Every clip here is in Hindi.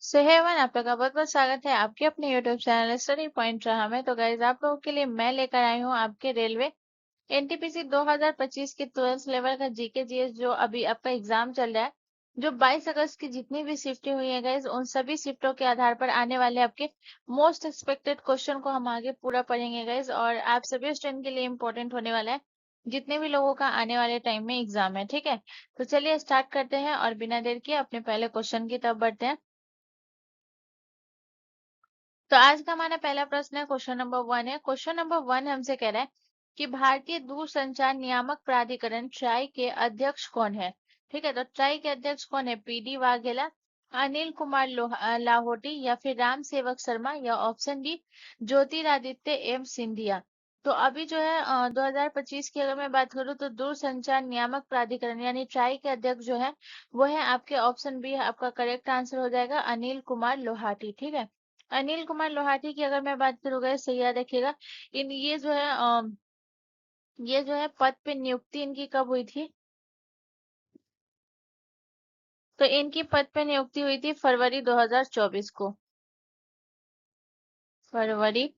सो हे वन, आप लोग का बहुत बहुत स्वागत है आपके अपने यूट्यूब चैनल स्टडी पॉइंट रहा में। तो गाइज, आप लोगों के लिए मैं लेकर आई हूँ आपके रेलवे एनटीपीसी 2025 की 12th लेवल का जीके जीएस, जो अभी आपका एग्जाम चल रहा है। जो 22 अगस्त की जितनी भी शिफ्टें हुई है गाइज, उन सभी शिफ्टों के आधार पर आने वाले आपके मोस्ट एक्सपेक्टेड क्वेश्चन को हम आगे पूरा पढ़ेंगे गाइज, और आप सभी स्टूडेंट के लिए इम्पोर्टेंट होने वाला है जितने भी लोगों का आने वाले टाइम में एग्जाम है। ठीक है, तो चलिए स्टार्ट करते हैं और बिना देर किए अपने पहले क्वेश्चन की तरफ बढ़ते हैं। तो आज का हमारा पहला प्रश्न है, क्वेश्चन नंबर 1 है। क्वेश्चन नंबर 1 हमसे कह रहा है कि भारतीय दूरसंचार नियामक प्राधिकरण ट्राई के अध्यक्ष कौन है। ठीक है, तो ट्राई के अध्यक्ष कौन है? पीडी वाघेला, अनिल कुमार लाहोटी, या फिर राम सेवक शर्मा, या option D Jyotiraditya M Scindia. तो अभी जो है 2025 की अगर मैं बात करूं तो दूरसंचार नियामक प्राधिकरण यानी ट्राई के अध्यक्ष जो है वो है आपके ऑप्शन बी, आपका करेक्ट आंसर हो जाएगा अनिल कुमार लोहाटी। ठीक है, अनिल कुमार लोहाटी की अगर मैं बात करूँ सही याद रखिएगा। इन ये जो है पद पे नियुक्ति इनकी कब हुई थी? तो इनकी पद पे नियुक्ति हुई थी फरवरी 2024 को। फरवरी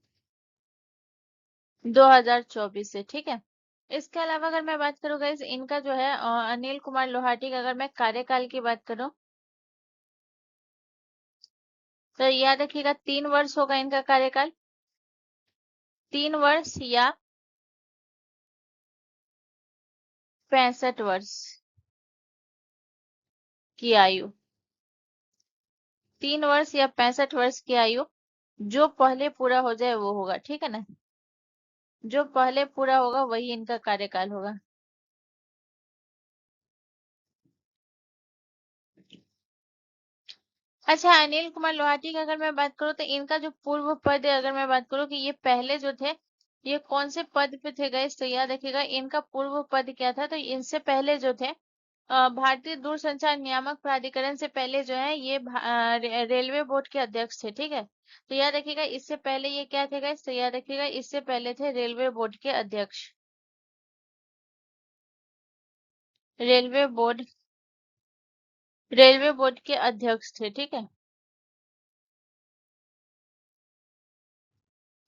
2024 से। ठीक है, इसके अलावा अगर मैं बात करूँ गाइस, इनका जो है अनिल कुमार लोहाटी का अगर मैं कार्यकाल की बात करूँ तो याद रखिएगा 3 वर्ष होगा इनका कार्यकाल। 3 वर्ष या 65 वर्ष की आयु। 3 वर्ष या 65 वर्ष की आयु, जो पहले पूरा हो जाए वो होगा। ठीक है ना, जो पहले पूरा होगा वही इनका कार्यकाल होगा। अच्छा, अनिल कुमार लोहाटी की अगर मैं बात करूँ तो इनका जो पूर्व पद है, अगर मैं बात करूँ कि ये पहले जो थे ये कौन से पद पे थे गए, तो याद रखिएगा इनका पूर्व पद क्या था। तो इनसे पहले जो थे भारतीय दूरसंचार नियामक प्राधिकरण से पहले जो है ये रेलवे बोर्ड के अध्यक्ष थे। ठीक है, तो याद रखिएगा इससे पहले ये क्या थे गाइस, तो याद रखिएगा इससे पहले थे रेलवे बोर्ड के अध्यक्ष। रेलवे बोर्ड रेलवे बोर्ड के अध्यक्ष थे। ठीक है,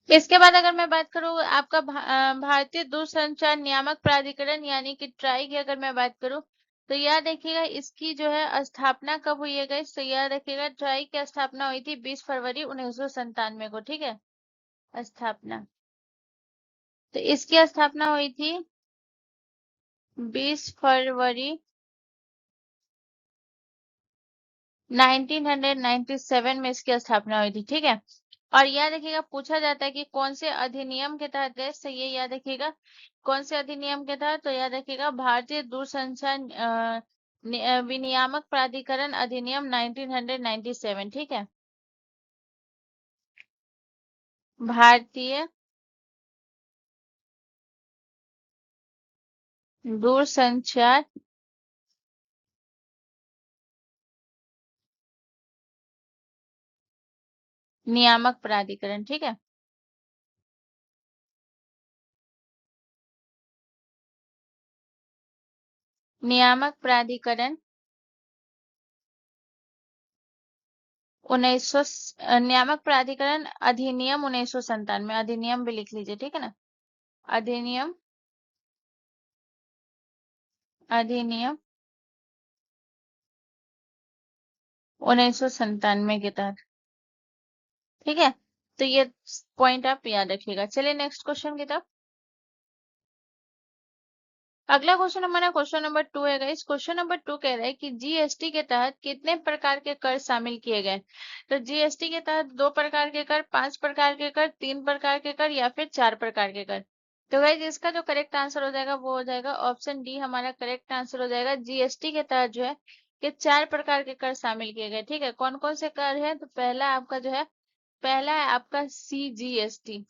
इसके बाद अगर मैं बात करूं आपका भारतीय दूरसंचार नियामक प्राधिकरण यानी कि ट्राई की अगर मैं बात करूं तो याद रखिएगा इसकी जो है स्थापना कब हुई है गाइस, तो याद रखिएगा ट्राई की स्थापना हुई थी 20 फरवरी 1997 को। ठीक है, स्थापना, तो इसकी स्थापना हुई थी 20 फरवरी 1997 में इसकी स्थापना हुई थी। ठीक है, और याद रखिएगा पूछा जाता है कि कौन से अधिनियम के तहत गए, तो ये याद रखिएगा कौन से अधिनियम के तहत, तो याद रखिएगा भारतीय दूरसंचार विनियामक प्राधिकरण अधिनियम 1997। ठीक है, भारतीय दूरसंचार नियामक प्राधिकरण। ठीक है, नियामक प्राधिकरण 1900 नियामक प्राधिकरण अधिनियम 1997, अधिनियम भी लिख लीजिए। ठीक है ना, अधिनियम अधिनियम 1997 के तहत। ठीक है, तो ये पॉइंट आप याद रखिएगा। चलिए नेक्स्ट क्वेश्चन की तरफ। अगला क्वेश्चन हमारा क्वेश्चन नंबर 2 है गाइस। क्वेश्चन नंबर 2 कह रहा है कि जीएसटी के तहत कितने प्रकार के कर शामिल किए गए। तो जीएसटी के तहत 2 प्रकार के कर, 5 प्रकार के कर, 3 प्रकार के कर, या फिर 4 प्रकार के कर। तो गाइस इसका जो करेक्ट आंसर हो जाएगा वो हो जाएगा ऑप्शन डी, हमारा करेक्ट आंसर हो जाएगा। जीएसटी के तहत जो है कि 4 प्रकार के कर शामिल किए गए। ठीक है, कौन कौन से कर है, तो पहला आपका जो है, पहला है आपका सीजीएसटी।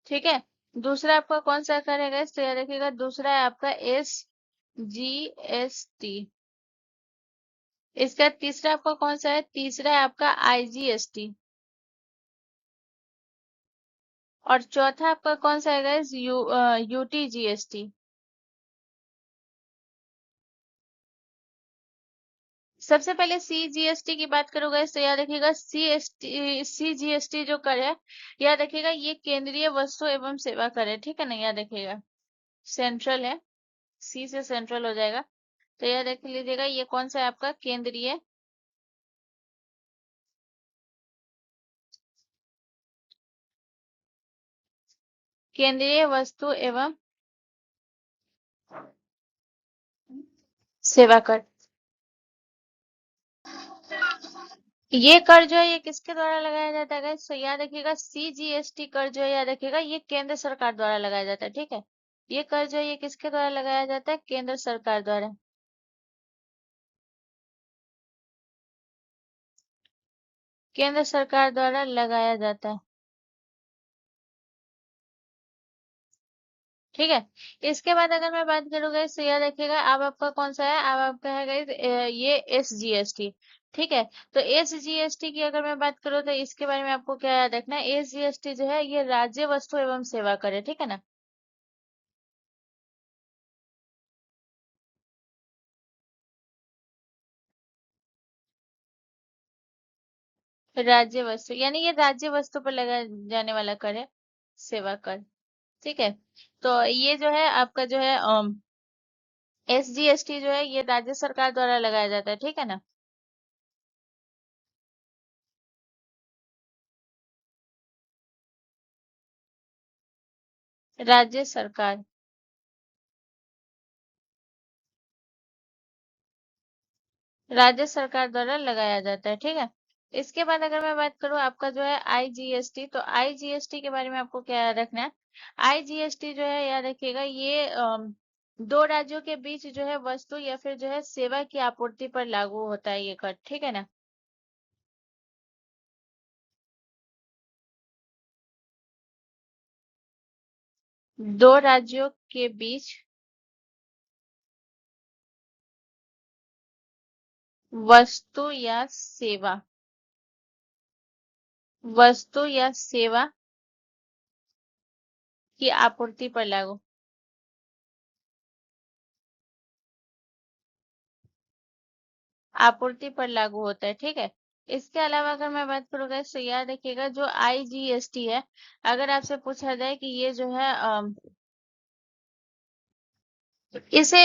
ठीक है, दूसरा आपका कौन सा कर है guys? तो याद रखिएगा दूसरा है आपका SGST। इसका तीसरा आपका कौन सा है? तीसरा है आपका IGST। और चौथा आपका कौन सा है guys? UTGST। सबसे पहले सीजीएसटी की बात करोगे तो याद रखिएगा सीजीएसटी जो कर है, याद रखिएगा ये केंद्रीय वस्तु एवं सेवा कर है, ठीक है ना, याद रखिएगा सेंट्रल है, सी से सेंट्रल हो जाएगा। तो याद रख लीजिएगा ये कौन सा है आपका केंद्रीय वस्तु एवं सेवा कर। ये कर जो है ये किसके द्वारा लगाया जाता है guys? तो याद रखिएगा सीजीएसटी कर जो है, याद रखिएगा ये केंद्र सरकार द्वारा लगाया जाता है, ठीक है। ये कर जो है ये किसके द्वारा लगाया जाता है? केंद्र सरकार द्वारा। केंद्र सरकार द्वारा लगाया जाता है, ठीक है। इसके बाद अगर मैं बात करूँ तो याद रखिएगा अब आपका कौन सा है, अब आपका है guys, ये एसजीएसटी, ठीक है। तो एसजीएसटी की अगर मैं बात करूँ तो इसके बारे में आपको क्या याद रखना है, एसजीएसटी जो है ये राज्य वस्तु एवं सेवा कर है, ठीक है ना। राज्य वस्तु यानी ये राज्य वस्तु पर लगाया जाने वाला कर है, सेवा कर, ठीक है। तो ये जो है आपका जो है एसजीएसटी जो है ये राज्य सरकार द्वारा लगाया जाता है, ठीक है ना। राज्य सरकार, राज्य सरकार द्वारा लगाया जाता है, ठीक है। इसके बाद अगर मैं बात करूं आपका जो है आईजीएसटी, तो आईजीएसटी के बारे में आपको क्या याद रखना है, आईजीएसटी जो है याद रखिएगा ये दो राज्यों के बीच जो है वस्तु या फिर जो है सेवा की आपूर्ति पर लागू होता है ये कर, ठीक है ना। दो राज्यों के बीच वस्तु या सेवा, वस्तु या सेवा की आपूर्ति पर लागू, आपूर्ति पर लागू होता है, ठीक है। इसके अलावा अगर मैं बात करूँ guys, तो याद रखिएगा जो आईजीएसटी है, अगर आपसे पूछा जाए कि ये जो है इसे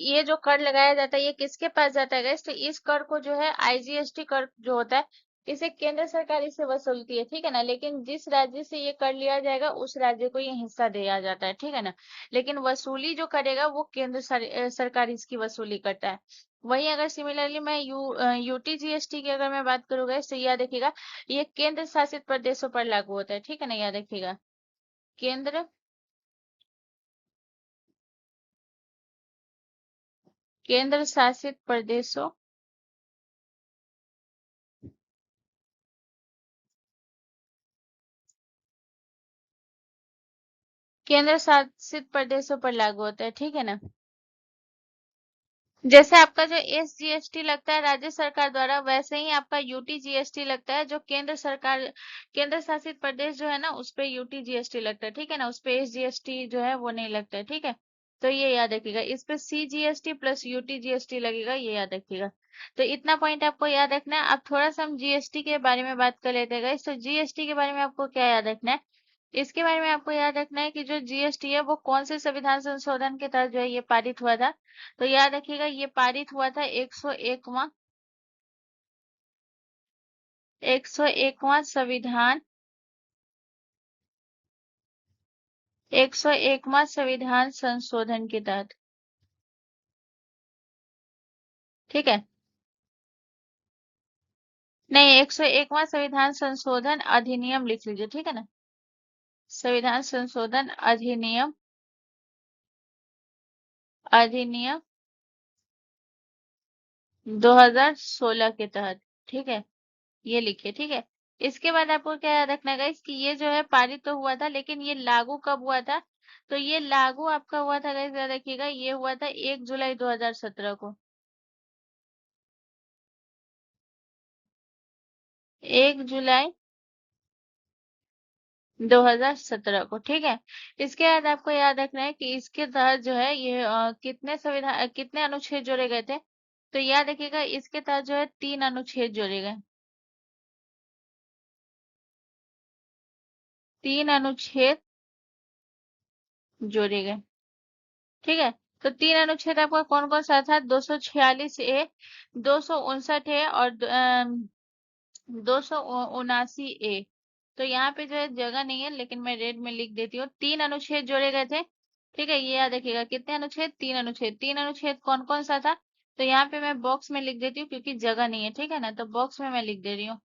ये जो कर लगाया जाता है ये किसके पास जाता है guys? तो इस कर को जो है आईजीएसटी कर जो होता है इसे केंद्र सरकार इसे वसूलती है, ठीक है ना। लेकिन जिस राज्य से ये कर लिया जाएगा उस राज्य को ये हिस्सा दिया जाता है, ठीक है ना। लेकिन वसूली जो करेगा वो सरकार इसकी वसूली करता है। वहीं अगर सिमिलरली मैं यूटीजीएसटी की अगर मैं बात करूँ तो याद रखिएगा ये केंद्र शासित प्रदेशों पर लागू होता है, ठीक है ना, याद रखिएगा केंद्र केंद्र शासित प्रदेशों, केंद्र शासित प्रदेशों पर लागू होता है, ठीक है ना। जैसे आपका जो एसजीएसटी लगता है राज्य सरकार द्वारा, वैसे ही आपका यूटीजीएसटी लगता है जो केंद्र सरकार, केंद्र शासित प्रदेश जो है ना उस पे यूटीजीएसटी लगता है, ठीक है ना, उस पे एसजीएसटी जो है वो नहीं लगता है, ठीक है। तो ये याद रखिएगा, इस पे सीजीएसटी प्लस यूटीजीएसटी लगेगा, ये याद रखिएगा। तो इतना पॉइंट आपको याद रखना है। अब थोड़ा सा हम जीएसटी के बारे में बात कर लेते हैं guys। तो जीएसटी के बारे में आपको क्या याद रखना है, इसके बारे में आपको याद रखना है कि जो जीएसटी है वो कौन से संविधान संशोधन के तहत जो है ये पारित हुआ था। तो याद रखिएगा ये पारित हुआ था 101वां संविधान, 101वां संविधान संशोधन के तहत, ठीक है। नहीं, 101वां संविधान संशोधन अधिनियम लिख लीजिए, ठीक है ना। संविधान संशोधन अधिनियम, अधिनियम 2016 के तहत, ठीक है, ये लिखिए, ठीक है। इसके बाद आपको क्या याद रखना है गाइस कि ये जो है पारित तो हुआ था लेकिन ये लागू कब हुआ था, तो ये लागू आपका हुआ था गाइस, याद रखिएगा ये हुआ था 1 जुलाई 2017 को, 1 जुलाई 2017 को, ठीक है। इसके बाद आपको याद रखना है कि इसके तहत जो है ये कितने अनुच्छेद जोड़े गए थे, तो याद रखिएगा इसके तहत जो है 3 अनुच्छेद जोड़े गए। 3 अनुच्छेद जोड़े गए। ठीक है। तो 3 अनुच्छेद आपका कौन कौन सा था? 246A, 259 और 279A। तो यहाँ पे जो है जगह नहीं है, लेकिन मैं रेड में लिख देती हूँ। 3 अनुच्छेद जोड़े गए थे। ठीक है, ये याद रखिएगा। कितने अनुच्छेद? 3 अनुच्छेद। 3 अनुच्छेद कौन कौन सा था? तो यहाँ पे मैं बॉक्स में लिख देती हूँ, क्योंकि जगह नहीं है। ठीक है ना, तो बॉक्स में मैं लिख दे रही हूँ।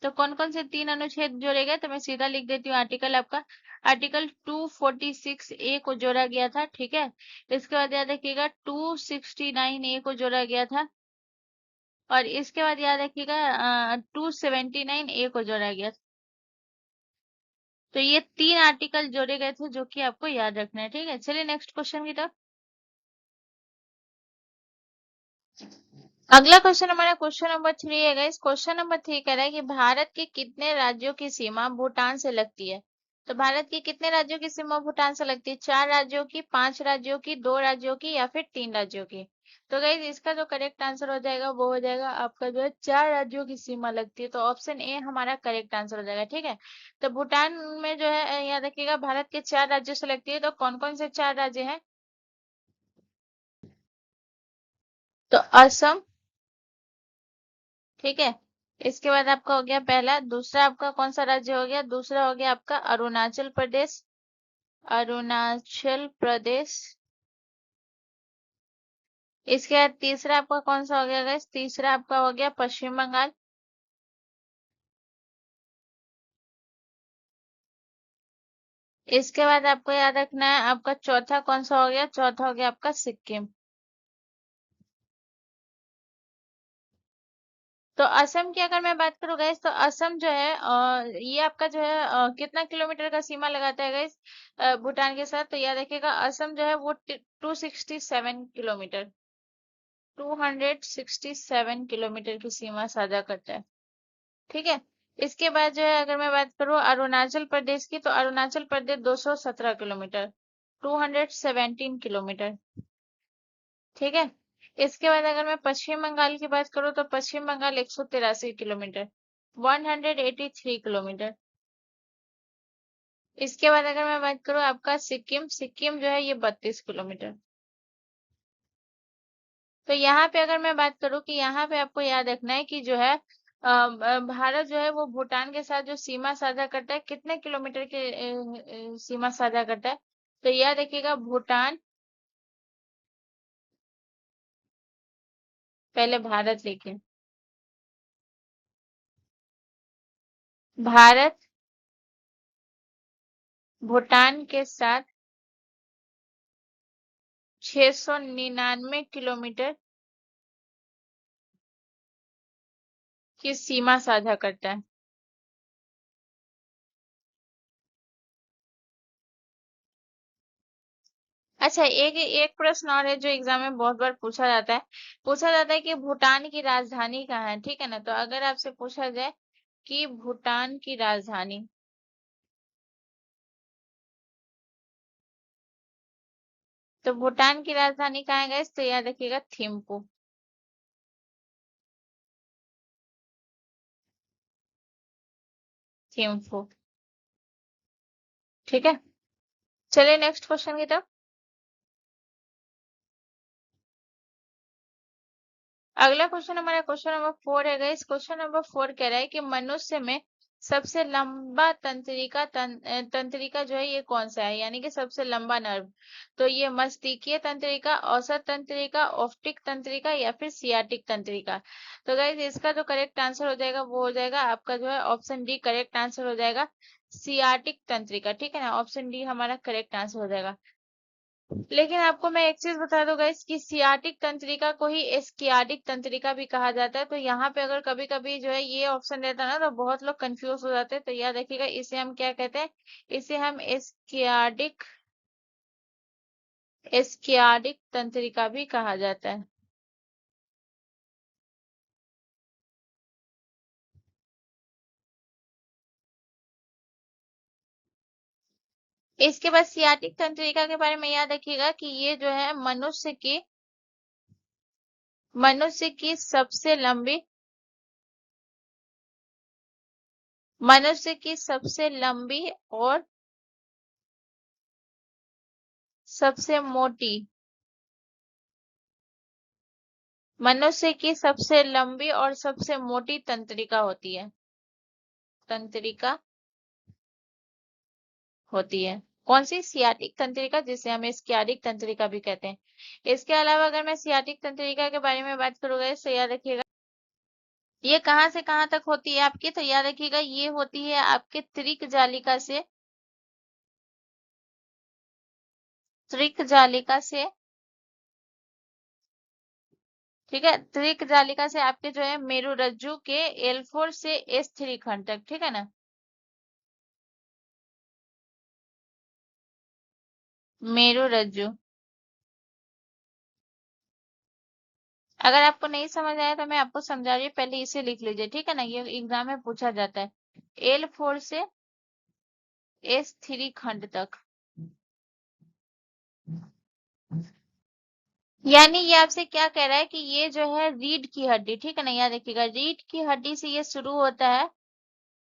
तो कौन कौन से 3 अनुच्छेद जोड़े गए? तो मैं सीधा लिख देती हूँ। आर्टिकल आपका आर्टिकल 246A को जोड़ा गया था। ठीक है। इसके बाद याद रखिएगा 269A को जोड़ा गया था। और इसके बाद याद रखिएगा 279A को जोड़ा गया था। तो ये 3 आर्टिकल जोड़े गए थे, जो कि आपको याद रखना है। ठीक है, चलिए नेक्स्ट क्वेश्चन की तरफ। अगला क्वेश्चन हमारा क्वेश्चन नंबर 3 है गाइस। क्वेश्चन नंबर 3 कह रहा है कि भारत के कितने राज्यों की सीमा भूटान से लगती है? तो भारत के कितने राज्यों की सीमा भूटान से लगती है? 4 राज्यों की, 5 राज्यों की, 2 राज्यों की, या फिर 3 राज्यों की? तो गाइस इसका जो करेक्ट आंसर हो जाएगा वो हो जाएगा आपका जो है 4 राज्यों की सीमा लगती है। तो ऑप्शन ए हमारा करेक्ट आंसर हो जाएगा। ठीक है। तो भूटान में जो है याद रखिएगा भारत के 4 राज्यों से लगती है। तो कौन कौन से 4 राज्य हैं? तो असम। ठीक है। इसके बाद आपका हो गया पहला। दूसरा आपका कौन सा राज्य हो गया? दूसरा हो गया आपका अरुणाचल प्रदेश। अरुणाचल प्रदेश। इसके बाद तीसरा आपका कौन सा हो गया गाइस? तीसरा आपका हो गया पश्चिम बंगाल। इसके बाद आपको याद रखना है आपका चौथा कौन सा हो गया? चौथा हो गया आपका सिक्किम। तो असम की अगर मैं बात करूँ गाइस, तो असम जो है ये आपका जो है कितना किलोमीटर का सीमा लगाता है गाइस भूटान के साथ? तो याद रखिएगा असम जो है वो 267 किलोमीटर, 267 किलोमीटर की सीमा साझा करता है। ठीक है। इसके बाद जो है अगर मैं बात करूँ अरुणाचल प्रदेश की, तो अरुणाचल प्रदेश 217 किलोमीटर, 217 किलोमीटर। ठीक है। इसके बाद अगर मैं पश्चिम बंगाल की बात करूँ, तो पश्चिम बंगाल 183 किलोमीटर, 183 किलोमीटर। इसके बाद अगर मैं बात करूँ आपका सिक्किम, सिक्किम जो है ये 32 किलोमीटर। तो यहाँ पे अगर मैं बात करूँ कि यहाँ पे आपको याद रखना है कि जो है भारत जो है वो भूटान के साथ जो सीमा साझा करता है, कितने किलोमीटर के सीमा साझा करता है? तो याद रखिएगा भूटान, पहले भारत लिखे। भारत भूटान के साथ 699 किलोमीटर की सीमा साझा करता है। अच्छा, एक एक प्रश्न और है जो एग्जाम में बहुत बार पूछा जाता है कि भूटान की राजधानी कहाँ है? ठीक है ना, तो अगर आपसे पूछा जाए कि भूटान की राजधानी, तो भूटान की राजधानी कहाँ है गाइस? तो याद रखिएगा थिम्पू। थिम्पू। ठीक है। चलिए नेक्स्ट क्वेश्चन की तरफ। अगला क्वेश्चन हमारा क्वेश्चन नंबर 4 है गाइस। क्वेश्चन नंबर 4 कह रहा है कि मनुष्य में सबसे लंबा तंत्रिका जो है ये कौन सा है? यानी कि सबसे लंबा नर्व। तो ये मस्तिष्कीय तंत्रिका, औसत तंत्रिका, ऑप्टिक तंत्रिका, या फिर सियाटिक तंत्रिका? तो गाइस इसका जो करेक्ट आंसर हो जाएगा वो हो जाएगा आपका जो है ऑप्शन डी करेक्ट आंसर हो जाएगा, सियाटिक तंत्रिका। ठीक है ना, ऑप्शन डी हमारा करेक्ट आंसर हो जाएगा। लेकिन आपको मैं एक चीज बता दूं गाइस कि सियाटिक तंत्रिका को ही एस्कियाटिक तंत्रिका भी कहा जाता है। तो यहाँ पे अगर कभी कभी जो है ये ऑप्शन रहता है ना, तो बहुत लोग कंफ्यूज हो जाते हैं। तो याद रखिएगा इसे हम क्या कहते हैं? इसे हम एस्कियाटिक तंत्रिका भी कहा जाता है। इसके बाद सियाटिक तंत्रिका के बारे में याद रखिएगा कि ये जो है मनुष्य की मनुष्य की सबसे लंबी और सबसे मोटी मनुष्य की सबसे लंबी और सबसे मोटी तंत्रिका होती है। तंत्रिका होती है कौन सी? सियाटिक तंत्रिका, जिसे हम स्कियाटिक तंत्रिका भी कहते हैं। इसके अलावा अगर मैं सियाटिक तंत्रिका के बारे में बात करूंगा तो याद रखिएगा ये कहाँ से कहाँ तक होती है आपकी, तो याद रखिएगा ये होती है आपके त्रिक जालिका से, त्रिक जालिका से, ठीक है, त्रिक जालिका से आपके जो है मेरुरज्जु के L4 से S3 खंड तक, ठीक है ना। मेरुरज्जु। अगर आपको नहीं समझ आया तो मैं आपको समझा रही हूँ, पहले इसे लिख लीजिए, ठीक है ना, ये एग्जाम में पूछा जाता है। L4 से S3 खंड तक, यानी ये आपसे क्या कह रहा है कि ये जो है रीढ़ की हड्डी, ठीक है ना, याद रखिएगा रीढ़ की हड्डी से ये शुरू होता है,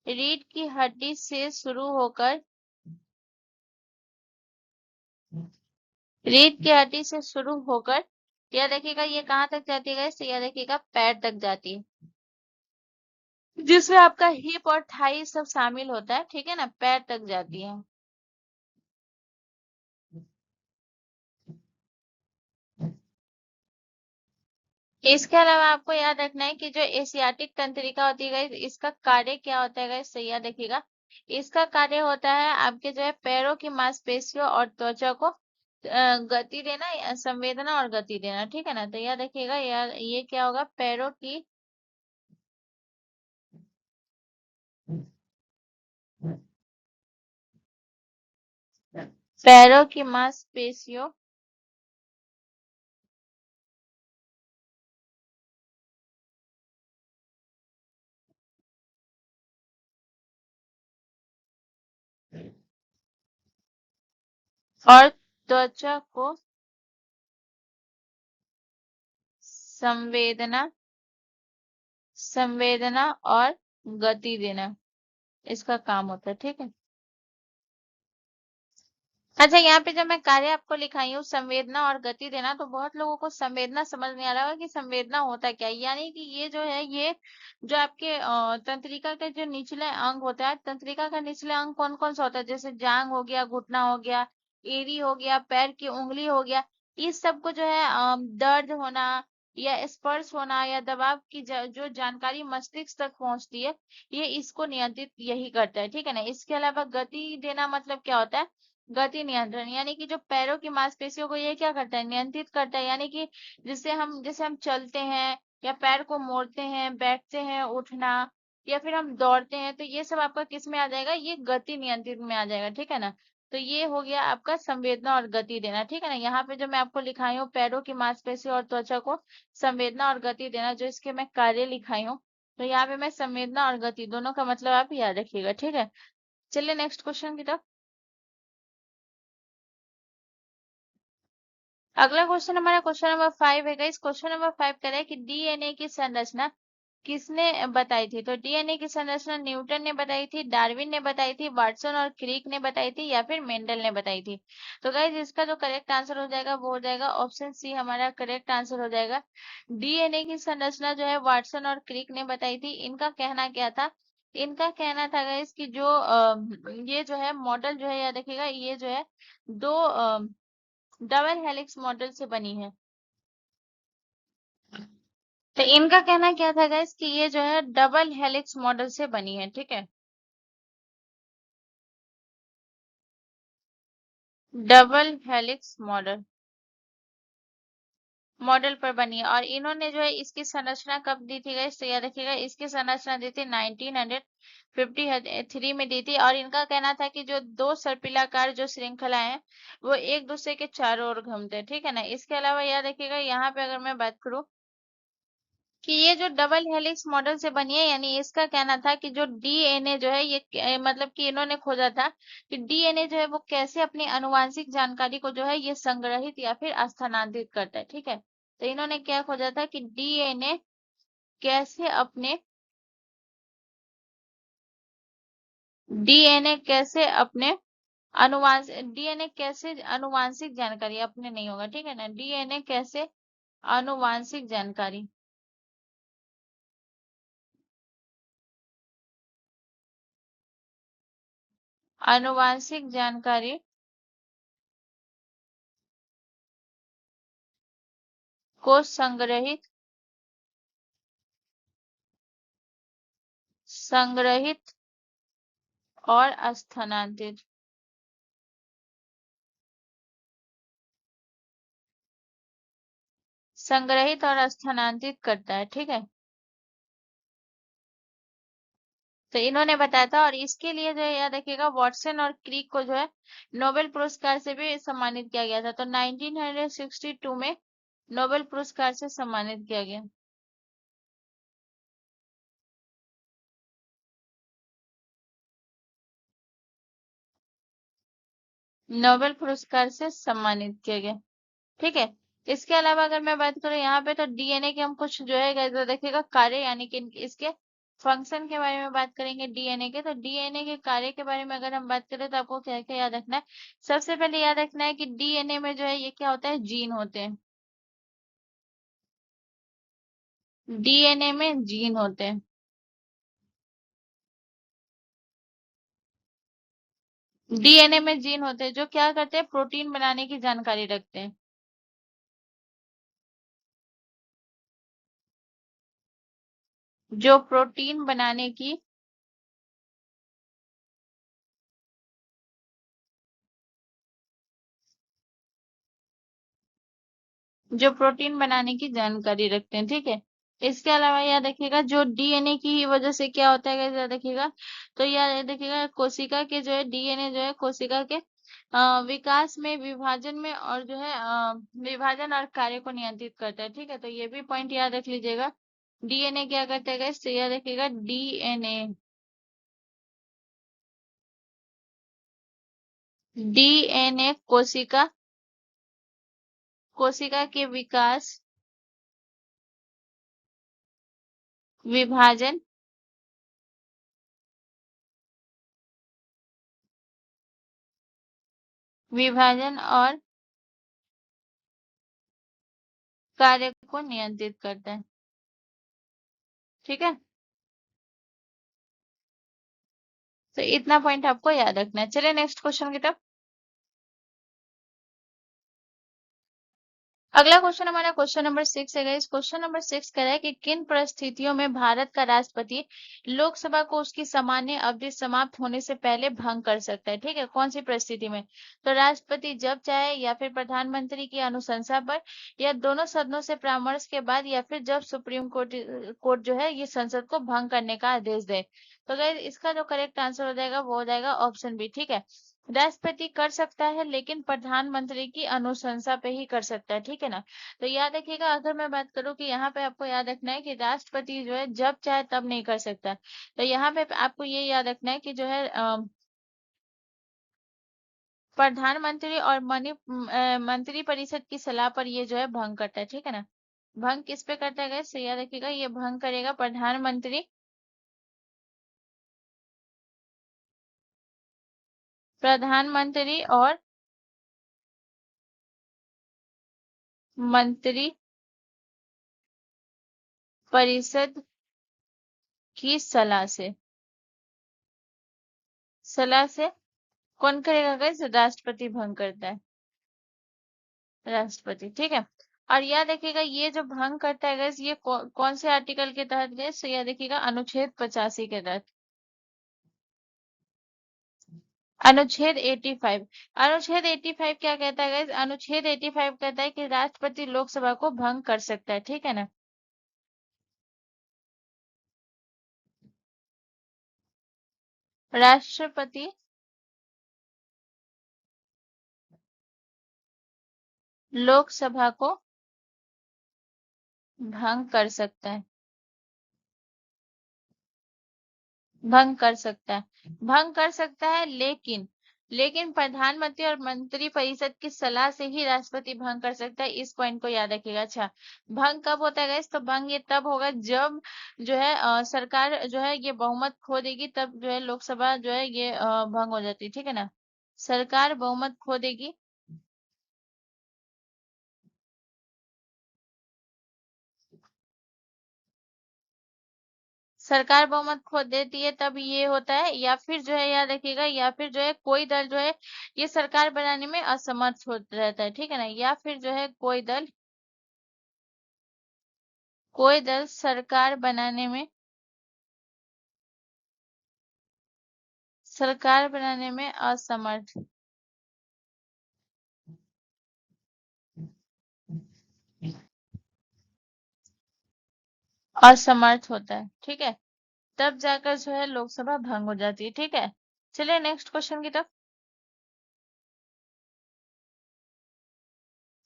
रीढ़ की हड्डी से शुरू होकर, रीढ़ की हड्डी से शुरू होकर याद रखिएगा ये कहाँ तक जाती है, तो याद रखिएगा पैर तक जाती है, जिसमें आपका हिप और थाई सब शामिल होता है, ठीक है ना, पैर तक जाती है। इसके अलावा आपको याद रखना है कि जो एशियाटिक तंत्रिका होती है गाइस, इसका कार्य क्या होता है गाइस, सही याद रखिएगा। इसका कार्य होता है आपके जो है पैरों की मांसपेशियों और त्वचा को गति देना, संवेदना और गति देना, ठीक है ना, तो याद रखिएगा यार ये क्या होगा, पैरों की, पैरों की मांसपेशियों और त्वचा को संवेदना, संवेदना और गति देना, इसका काम होता है, ठीक है। अच्छा, यहाँ पे जब मैं कार्य आपको लिखाई हूँ संवेदना और गति देना, तो बहुत लोगों को संवेदना समझ नहीं आ रहा होगा कि संवेदना होता क्या है। यानी कि ये जो है ये जो आपके तंत्रिका के जो निचले अंग होता है, तंत्रिका का निचले अंग कौन कौन सा होता है, जैसे जांग हो गया, घुटना हो गया, एड़ी हो गया, पैर की उंगली हो गया, इस सब को जो है दर्द होना या स्पर्श होना या दबाव की जो जानकारी मस्तिष्क तक पहुंचती है, ये इसको नियंत्रित यही करता है, ठीक है ना। इसके अलावा गति देना मतलब क्या होता है, गति नियंत्रण, यानी कि जो पैरों की मांसपेशियों को ये क्या करता है, नियंत्रित करता है, यानी कि जैसे हम चलते हैं या पैर को मोड़ते हैं, बैठते हैं, उठना या फिर हम दौड़ते हैं, तो ये सब आपका किस में आ जाएगा, ये गति नियंत्रित में आ जाएगा, ठीक है ना। तो ये हो गया आपका संवेदना और गति देना, ठीक है ना। यहाँ पे जो मैं आपको लिखाई हूँ पैरों की मांसपेशी और त्वचा को संवेदना और गति देना, जो इसके मैं कार्य लिखाई हूँ, तो यहाँ पे मैं संवेदना और गति दोनों का मतलब आप याद रखिएगा, ठीक है। चलिए नेक्स्ट क्वेश्चन की तरफ। अगला क्वेश्चन हमारा क्वेश्चन नंबर 5 है। इस क्वेश्चन नंबर 5 कह रहा है कि डीएनए की संरचना किसने बताई थी, तो डीएनए की संरचना न्यूटन ने बताई थी, डार्विन ने बताई थी, वाटसन और क्रिक ने बताई थी या फिर मेंडल ने बताई थी। तो गाइज इसका जो करेक्ट आंसर हो जाएगा वो हो जाएगा ऑप्शन सी, हमारा करेक्ट आंसर हो जाएगा। डीएनए की संरचना जो है वाटसन और क्रिक ने बताई थी। इनका कहना क्या था, इनका कहना था गाइज कि जो ये जो है मॉडल जो है, याद रखिएगा ये जो है दो डबल हेलिक्स मॉडल से बनी है। तो इनका कहना क्या था गाइस कि ये जो है डबल हेलिक्स मॉडल से बनी है, ठीक है, डबल हेलिक्स मॉडल मॉडल पर बनी है। और इन्होंने जो है इसकी संरचना कब दी थी गाइस, तो याद रखिएगा इसकी संरचना दी थी 1953 में दी थी। और इनका कहना था कि जो दो सर्पिलाकार जो श्रृंखला है वो एक दूसरे के चारों ओर घूमते हैं, ठीक है ना। इसके अलावा याद रखिएगा यहाँ पे अगर मैं बात करूँ कि ये जो डबल हेलिक्स मॉडल से बनी है, यानी इसका कहना था कि जो डीएनए जो है ये मतलब कि इन्होंने खोजा था कि डीएनए जो है वो कैसे अपनी आनुवांशिक जानकारी को जो है ये संग्रहित या फिर स्थानांतरित करता है, ठीक है। तो इन्होंने क्या खोजा था कि कैसे अपने डीएनए कैसे अपने डीएनए कैसे आनुवांशिक जानकारी, अपने नहीं होगा, ठीक है ना, डीएनए कैसे आनुवांशिक जानकारी, आनुवांशिक जानकारी को संग्रहित और स्थानांतरित और स्थानांतरित करता है, ठीक है। तो इन्होंने बताया था, और इसके लिए जो है याद रखिएगा वॉटसन और क्रिक को जो है नोबेल पुरस्कार से भी सम्मानित किया गया था। तो 1962 में नोबेल पुरस्कार से सम्मानित किया गया, नोबेल पुरस्कार से सम्मानित किया गया, ठीक है। इसके अलावा अगर मैं बात करूं यहाँ पे, तो डीएनए के हम कुछ जो है तो देखिएगा कार्य, यानी कि इसके फंक्शन के बारे में बात करेंगे डीएनए के। तो डीएनए के कार्य के बारे में अगर हम बात करें तो आपको क्या क्या याद रखना है। सबसे पहले याद रखना है कि डीएनए में जो है ये क्या होता है, जीन होते हैं। डीएनए में जीन होते हैं। डीएनए में जीन होते हैं जो क्या करते हैं, प्रोटीन बनाने की जानकारी रखते हैं। जो प्रोटीन बनाने की जो प्रोटीन बनाने की जानकारी रखते हैं, ठीक है। इसके अलावा याद रखिएगा जो डीएनए की वजह से क्या होता है, याद रखिएगा। तो याद रखिएगा कोशिका के जो है डीएनए जो है कोशिका के विकास में, विभाजन में, और जो है विभाजन और कार्य को नियंत्रित करता है, ठीक है। तो ये भी पॉइंट याद रख लीजिएगा। डीएनए क्या करता है guys? तो याद रखिएगा डीएनए कोशिका के विकास, विभाजन, और कार्य को नियंत्रित करता है, ठीक है। तो इतना पॉइंट आपको याद रखना है। चलिए नेक्स्ट क्वेश्चन की तरफ। अगला क्वेश्चन हमारा क्वेश्चन नंबर 6 है गाइस। क्वेश्चन नंबर 6 कह रहा है कि किन परिस्थितियों में भारत का राष्ट्रपति लोकसभा को उसकी सामान्य अवधि समाप्त होने से पहले भंग कर सकता है, ठीक है। कौन सी परिस्थिति में? तो राष्ट्रपति जब चाहे, या फिर प्रधानमंत्री की अनुशंसा पर, या दोनों सदनों से परामर्श के बाद, या फिर जब सुप्रीम कोर्ट जो है ये संसद को भंग करने का आदेश दे। तो गाइस इसका जो करेक्ट आंसर हो जाएगा वो हो जाएगा ऑप्शन बी, ठीक है। राष्ट्रपति कर सकता है लेकिन प्रधानमंत्री की अनुशंसा पे ही कर सकता है, ठीक है ना। तो याद रखिएगा, अगर मैं बात करूं कि यहाँ पे आपको याद रखना है कि राष्ट्रपति जो है जब चाहे तब नहीं कर सकता। तो यहाँ पे आपको ये याद रखना है कि जो है प्रधानमंत्री और मंत्री परिषद की सलाह पर ये जो है भंग करता है, ठीक है ना। भंग किस पे करता है guys? तो याद रखिएगा ये भंग करेगा प्रधानमंत्री और मंत्री परिषद की सलाह से कौन करेगा गाइस? राष्ट्रपति भंग करता है, राष्ट्रपति, ठीक है। और याद रखिएगा ये जो भंग करता है गाइस ये कौन से आर्टिकल के तहत गाइस? तो याद रखिएगा अनुच्छेद 85 के तहत, अनुच्छेद 85। अनुच्छेद 85 क्या कहता है गाइस? अनुच्छेद 85 कहता है कि राष्ट्रपति लोकसभा को भंग कर सकता है, ठीक है ना। राष्ट्रपति लोकसभा को भंग कर सकता है, भंग कर सकता है, भंग कर सकता है, लेकिन लेकिन प्रधानमंत्री और मंत्री परिषद की सलाह से ही राष्ट्रपति भंग कर सकता है, इस पॉइंट को याद रखिएगा। अच्छा, भंग कब होता है गाइस? तो भंग ये तब होगा जब जो है सरकार जो है ये बहुमत खो देगी, तब जो है लोकसभा जो है ये भंग हो जाती है, ठीक है ना। सरकार बहुमत खो देगी, सरकार बहुमत खो देती है तब ये होता है, या फिर जो है याद रखिएगा, या फिर जो है कोई दल जो है ये सरकार बनाने में असमर्थ हो रहता है, ठीक है ना। या फिर जो है कोई दल सरकार बनाने में, सरकार बनाने में असमर्थ, असमर्थ होता है, ठीक है। तब जाकर जो है लोकसभा भंग हो जाती है, ठीक है। चलिए नेक्स्ट क्वेश्चन की तरफ।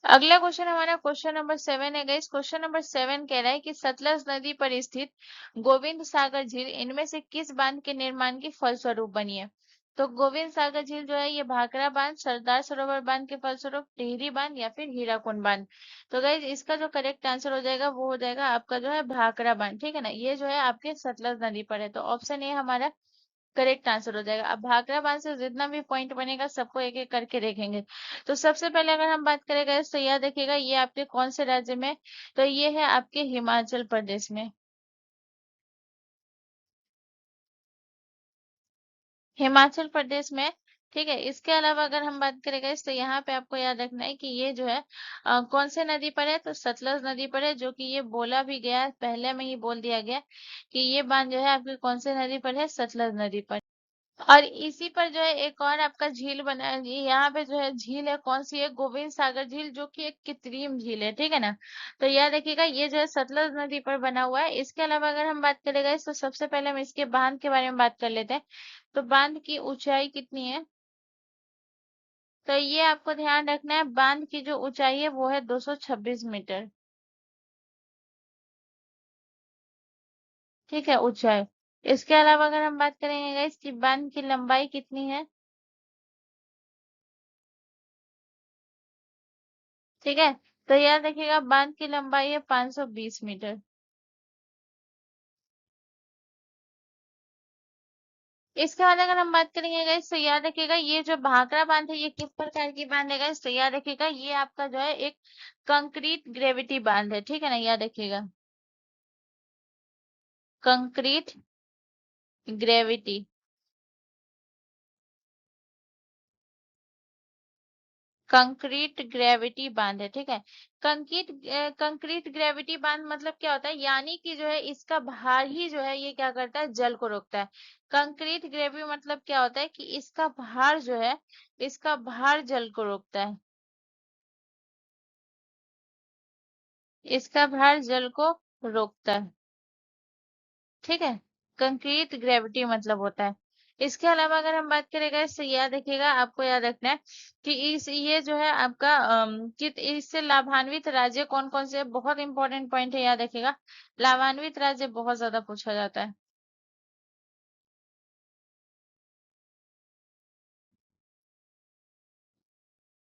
अगला क्वेश्चन हमारा क्वेश्चन नंबर 7 है गाइस। क्वेश्चन नंबर 7 कह रहा है कि सतलज नदी पर स्थित गोविंद सागर झील इनमें से किस बांध के निर्माण की फलस्वरूप बनी है? तो गोविंद सागर झील जो है ये भाखड़ा बांध, सरदार सरोवर बांध के फलस्वरूप, टिहरी बांध, या फिर हीराकुंड बांध। तो गाइस इसका जो करेक्ट आंसर हो जाएगा वो हो जाएगा आपका जो है भाखड़ा बांध, ठीक है ना। ये जो है आपके सतलज नदी पर है, तो ऑप्शन ए हमारा करेक्ट आंसर हो जाएगा। अब भाखड़ा बांध से जितना भी पॉइंट बनेगा सबको एक एक करके देखेंगे। तो सबसे पहले अगर हम बात करेंगे तो याद रखिएगा ये आपके कौन से राज्य में, तो ये है आपके हिमाचल प्रदेश में, हिमाचल प्रदेश में, ठीक है। इसके अलावा अगर हम बात करेंगे तो यहाँ पे आपको याद रखना है कि ये जो है कौन से नदी पर है, तो सतलज नदी पर है, जो कि ये बोला भी गया है, पहले में ही बोल दिया गया कि ये बांध जो है आपकी कौन से नदी पर है, सतलज नदी पर। और इसी पर जो है एक और आपका झील बना है जी, यहाँ पे जो है झील है, कौन सी है, गोविंद सागर झील, जो कि एक कृत्रिम झील है, ठीक है ना। तो याद रखिएगा ये जो है सतलज नदी पर बना हुआ है। इसके अलावा अगर हम बात करेंगे तो सबसे पहले हम इसके बांध के बारे में बात कर लेते हैं। तो बांध की ऊंचाई कितनी है? तो ये आपको ध्यान रखना है, बांध की जो ऊंचाई है वो है 226 मीटर, ठीक है, ऊंचाई। इसके अलावा अगर हम बात करेंगे इसकी बांध की लंबाई कितनी है, ठीक है। तो याद रखिएगा बांध की लंबाई है 520 मीटर। इसके बाद अगर हम बात करेंगे गाइस तो याद रखिएगा ये जो भाखड़ा बांध है ये किस प्रकार की बांध है गाइस, तो याद रखिएगा ये आपका जो है एक कंक्रीट ग्रेविटी बांध है, ठीक है ना, याद रखिएगा, कंक्रीट ग्रेविटी, कंक्रीट ग्रेविटी बांध है, ठीक है। कंक्रीट ग्रेविटी बांध मतलब क्या होता है, यानी कि जो है इसका भार ही जो है ये क्या करता है, जल को रोकता है। कंक्रीट ग्रेविटी मतलब क्या होता है कि इसका भार जो है, इसका भार जल को रोकता है, इसका भार जल को रोकता है, ठीक है। कंक्रीट ग्रेविटी मतलब होता है। इसके अलावा अगर हम बात करेंगे इससे याद रखिएगा, आपको याद रखना है कि इस ये जो है आपका कि इससे लाभान्वित राज्य कौन कौन से हैं? बहुत इंपॉर्टेंट पॉइंट है, याद रखिएगा। लाभान्वित राज्य बहुत ज्यादा पूछा जाता है।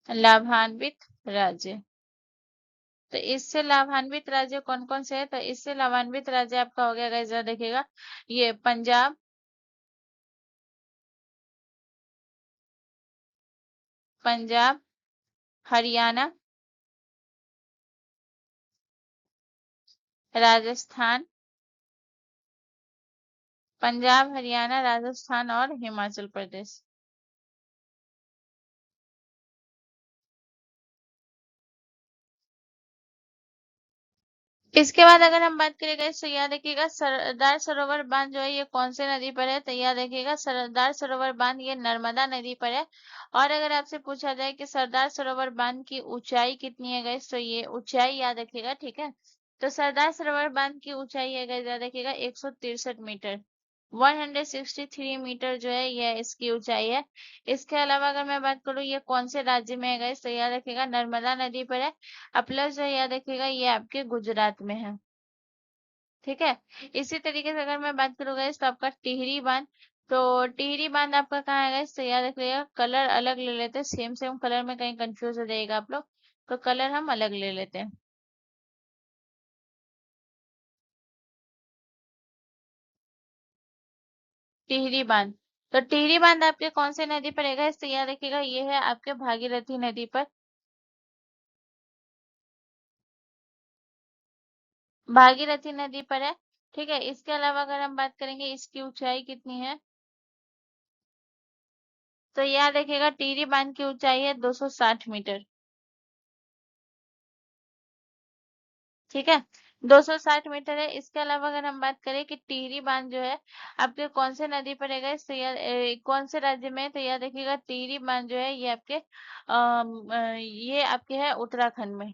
लाभान्वित राज्य, तो इससे लाभान्वित राज्य कौन कौन से है, तो इससे लाभान्वित राज्य आपका हो गया गाइस, याद रखिएगा, ये पंजाब, पंजाब, हरियाणा, राजस्थान, पंजाब, हरियाणा, राजस्थान और हिमाचल प्रदेश। इसके बाद अगर हम बात करेंगे तो याद रखिएगा सरदार सरोवर बांध जो है ये कौन से नदी पर है, तो याद रखिएगा सरदार सरोवर बांध ये नर्मदा नदी पर है। और अगर आपसे पूछा जाए कि सरदार सरोवर बांध की ऊंचाई कितनी है गैस, तो ये ऊंचाई याद रखिएगा, ठीक है। तो सरदार सरोवर बांध की ऊंचाई है गैस, याद रखिएगा 163 मीटर, 163 मीटर जो है ये इसकी ऊंचाई है। इसके अलावा अगर मैं बात करूँ ये कौन से राज्य में है गैस, तो याद रखिएगा नर्मदा नदी पर है। और प्लस जो है याद रखिएगा ये आपके गुजरात में है, ठीक है। इसी तरीके से अगर मैं बात करूँ गाइस तो आपका टिहरी बांध, तो टिहरी बांध आपका कहाँ है गाइस? तो याद रखिएगा, कलर अलग ले लेते हैं, सेम सेम कलर में कहीं कंफ्यूज हो जाएगा आप लोग, तो कलर हम अलग ले लेते हैं। टिहरी बांध, तो टिहरी बांध आपके कौन से नदी पर है गाइस? तो याद रखिएगा, ये है आपके भागीरथी नदी पर। भागीरथी नदी पर है। ठीक है, इसके अलावा अगर हम बात करेंगे इसकी ऊंचाई कितनी है, तो याद रखिएगा टिहरी बांध की ऊंचाई है 260 मीटर। ठीक है, 260 मीटर है। इसके अलावा अगर हम बात करें कि टिहरी बांध जो है आपके कौन से नदी पर है गाइस? तो याद कौन से राज्य में है? तो याद रखिएगा टिहरी बांध जो है ये आपके ये आपके है उत्तराखंड में।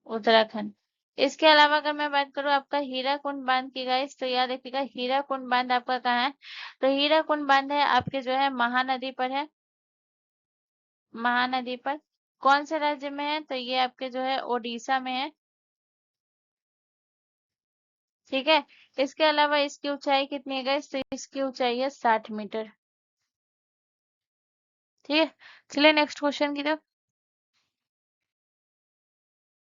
उत्तराखंड। इसके अलावा अगर मैं बात करूं आपका हीराकुंड बांध की गाइस, तो याद रखिएगा हीराकुंड बांध आपका कहाँ है? तो हीराकुंड बांध है आपके जो है महानदी पर है। महानदी पर। कौन से राज्य में है? तो ये आपके जो है ओडिशा में है। ठीक है, इसके अलावा इसकी ऊंचाई कितनी है गाइस? तो इसकी ऊंचाई है 60 मीटर। ठीक है, चलिए नेक्स्ट क्वेश्चन की तरफ।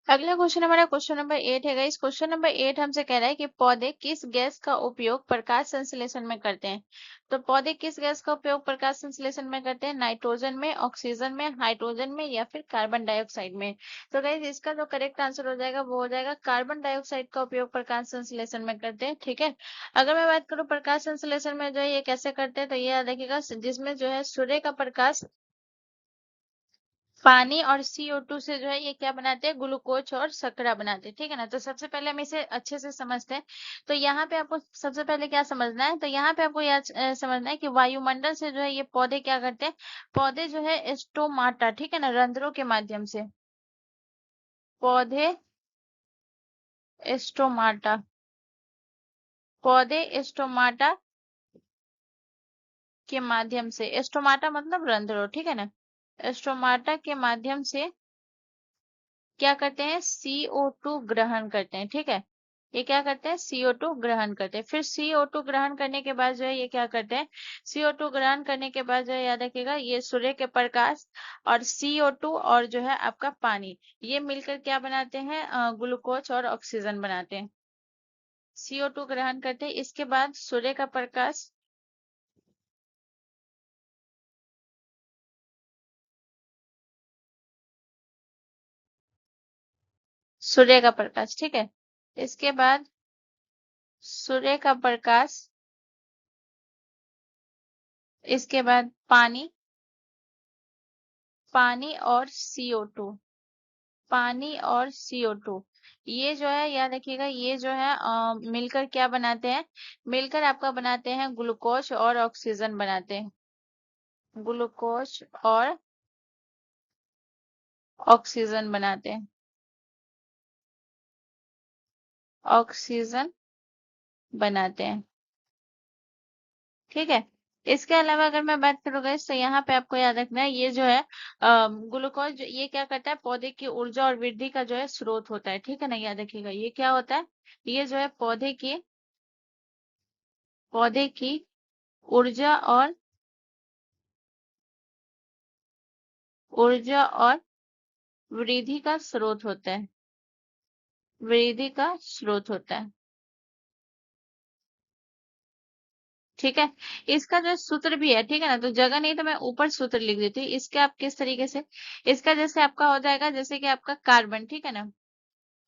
अगला क्वेश्चन हमारा क्वेश्चन नंबर 8 है गाइस। क्वेश्चन नंबर 8 हमसे कह रहा है कि पौधे किस गैस का उपयोग प्रकाश संश्लेषण में करते हैं? तो पौधे किस गैस का उपयोग प्रकाश संश्लेषण में करते हैं? नाइट्रोजन में, ऑक्सीजन में, हाइड्रोजन में या फिर कार्बन डाइऑक्साइड में? तो गाइस इसका जो करेक्ट आंसर हो जाएगा वो हो जाएगा कार्बन डाइऑक्साइड का उपयोग प्रकाश संश्लेषण में करते हैं। ठीक है, अगर मैं बात करूं प्रकाश संश्लेषण में जो है ये कैसे करते हैं, तो ये याद रखिएगा जिसमें जो है सूर्य का प्रकाश पानी और CO2 से जो है ये क्या बनाते हैं? ग्लूकोज और शर्करा बनाते हैं। ठीक है ना, तो सबसे पहले हम इसे अच्छे से समझते हैं। तो यहाँ पे आपको सबसे पहले क्या समझना है? तो यहाँ पे आपको याद समझना है कि वायुमंडल से जो है ये पौधे क्या करते हैं? पौधे जो है स्टोमाटा, ठीक है ना, रंध्रों के माध्यम से पौधे स्टोमाटा, पौधे स्टोमाटा के माध्यम से, स्टोमाटा मतलब रंध्रों, ठीक है ना, स्टोमाटा के माध्यम से क्या करते हैं? CO2 ग्रहण करते हैं। ठीक है, ये क्या करते हैं? CO2 ग्रहण करते हैं। फिर CO2 ग्रहण करने के बाद जो है ये क्या करते हैं? CO2 ग्रहण करने के बाद जो है याद रखिएगा ये सूर्य के प्रकाश और CO2 और जो है आपका पानी, ये मिलकर क्या बनाते हैं? ग्लूकोज और ऑक्सीजन बनाते हैं। CO2 ग्रहण करते हैं, इसके बाद सूर्य का प्रकाश, सूर्य का प्रकाश, ठीक है, इसके बाद सूर्य का प्रकाश, इसके बाद पानी, पानी और CO2, पानी और CO2, ये जो है याद रखिएगा ये जो है मिलकर क्या बनाते हैं? मिलकर आपका बनाते हैं ग्लूकोज और ऑक्सीजन बनाते हैं। ग्लूकोज और ऑक्सीजन बनाते हैं। ऑक्सीजन बनाते हैं। ठीक है, इसके अलावा अगर मैं बात करूँ गाइस, तो यहाँ पे आपको याद रखना है ये जो है ग्लूकोज ये क्या करता है? पौधे की ऊर्जा और वृद्धि का जो है स्रोत होता है। ठीक है ना, याद रखिएगा ये क्या होता है? ये जो है पौधे की ऊर्जा और ऊर्जा और वृद्धि का स्रोत होता है। वृद्धि का स्रोत होता है। ठीक है, इसका जो सूत्र भी है, ठीक है ना, तो जगह नहीं तो मैं ऊपर सूत्र लिख देती हूँ। इसके आप किस तरीके से, इसका जैसे आपका हो जाएगा जैसे कि आपका कार्बन, ठीक है ना,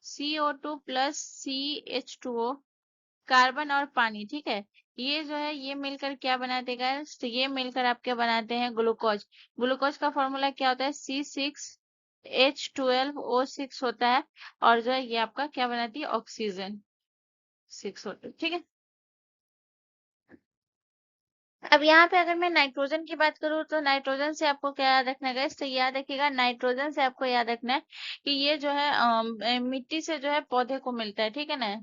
CO2 प्लस CH2O, कार्बन और पानी, ठीक है, ये जो है ये मिलकर क्या बना देगा? तो ये मिलकर आपके बनाते हैं ग्लूकोज। ग्लूकोज का फॉर्मूला क्या होता है? C6H12O6 होता है, और जो है ये आपका क्या बनाती है? Oxygen 6O2। ठीक है, अब यहाँ पे अगर मैं नाइट्रोजन की बात करूँ, तो नाइट्रोजन से आपको क्या याद रखना है? तो याद रखिएगा नाइट्रोजन से आपको याद रखना है कि ये जो है मिट्टी से जो है पौधे को मिलता है। ठीक है ना,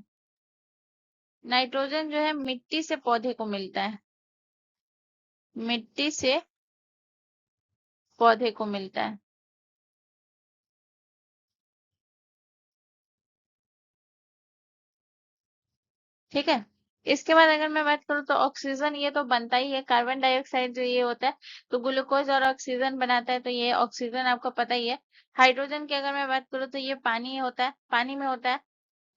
नाइट्रोजन जो है मिट्टी से पौधे को मिलता है। मिट्टी से पौधे को मिलता है। ठीक है। इसके बाद अगर मैं बात करूँ तो ऑक्सीजन ये तो बनता ही है, कार्बन डाइऑक्साइड जो ये होता है तो ग्लूकोज और ऑक्सीजन बनाता है, तो ये ऑक्सीजन आपको पता ही है। हाइड्रोजन की अगर मैं बात करूँ तो ये पानी होता है, पानी में होता है।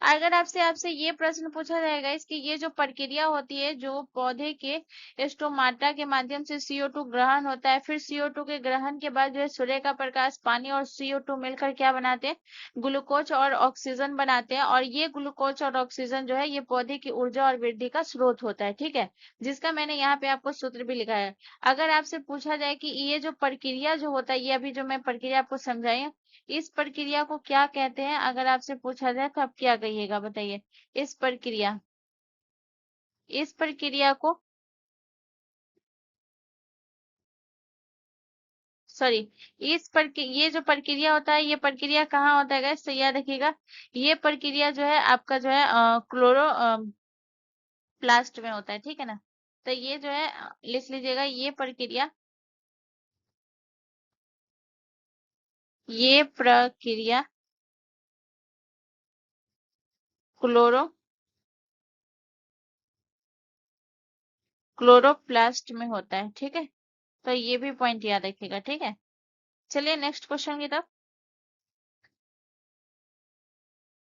अगर आपसे आपसे ये प्रश्न पूछा जाएगा इसकी ये जो प्रक्रिया होती है जो पौधे के स्टोमाटा के माध्यम से CO2 ग्रहण होता है, फिर CO2 के ग्रहण के बाद जो है सूर्य का प्रकाश, पानी और CO2 मिलकर क्या बनाते हैं, ग्लूकोज और ऑक्सीजन बनाते हैं, और ये ग्लूकोज और ऑक्सीजन जो है ये पौधे की ऊर्जा और वृद्धि का स्रोत होता है। ठीक है, जिसका मैंने यहाँ पे आपको सूत्र भी लिखा है। अगर आपसे पूछा जाए कि ये जो प्रक्रिया जो होता है, ये अभी जो मैं प्रक्रिया आपको समझाई हूँ, इस प्रक्रिया को क्या कहते हैं, अगर आपसे पूछा जाए तो आप क्या कहिएगा बताइए। इस प्रक्रिया, इस प्रक्रिया को, सॉरी, ये जो प्रक्रिया होता है ये प्रक्रिया कहाँ होता है गाइस, तो याद रखिएगा। ये प्रक्रिया जो है आपका जो है क्लोरो प्लास्ट में होता है। ठीक है ना, तो ये जो है लिख लीजिएगा, ये प्रक्रिया, ये प्रक्रिया क्लोरो क्लोरोप्लास्ट में होता है। ठीक है, तो ये भी पॉइंट याद रखिएगा। ठीक है, चलिए नेक्स्ट क्वेश्चन की तरफ।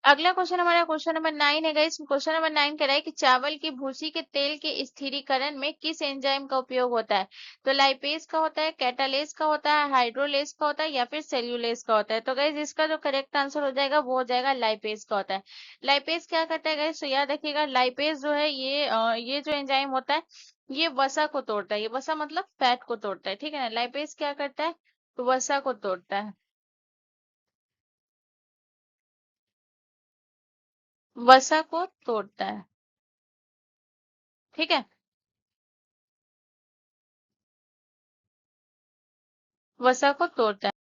अगला क्वेश्चन हमारा क्वेश्चन नंबर 9 है गाइस। क्वेश्चन नंबर 9 कह रहा है कि चावल की भूसी के तेल के स्थिरीकरण में किस एंजाइम का उपयोग होता है, तो लाइपेज का होता है, कैटालेज का होता है, हाइड्रोलेज का होता है, या फिर सेल्यूलेज का होता है। तो गाइस इसका जो करेक्ट आंसर हो जाएगा वो हो जाएगा लाइपेज का होता है। लाइपेज क्या करता है गाइस, तो याद रखिएगा लाइपेज जो है ये जो एंजाइम होता है ये वसा को तोड़ता है, ये वसा मतलब फैट को तोड़ता है। ठीक है ना, लाइपेज क्या करता है, तो वसा को तोड़ता है, वसा को तोड़ता है। ठीक है, वसा को तोड़ता है।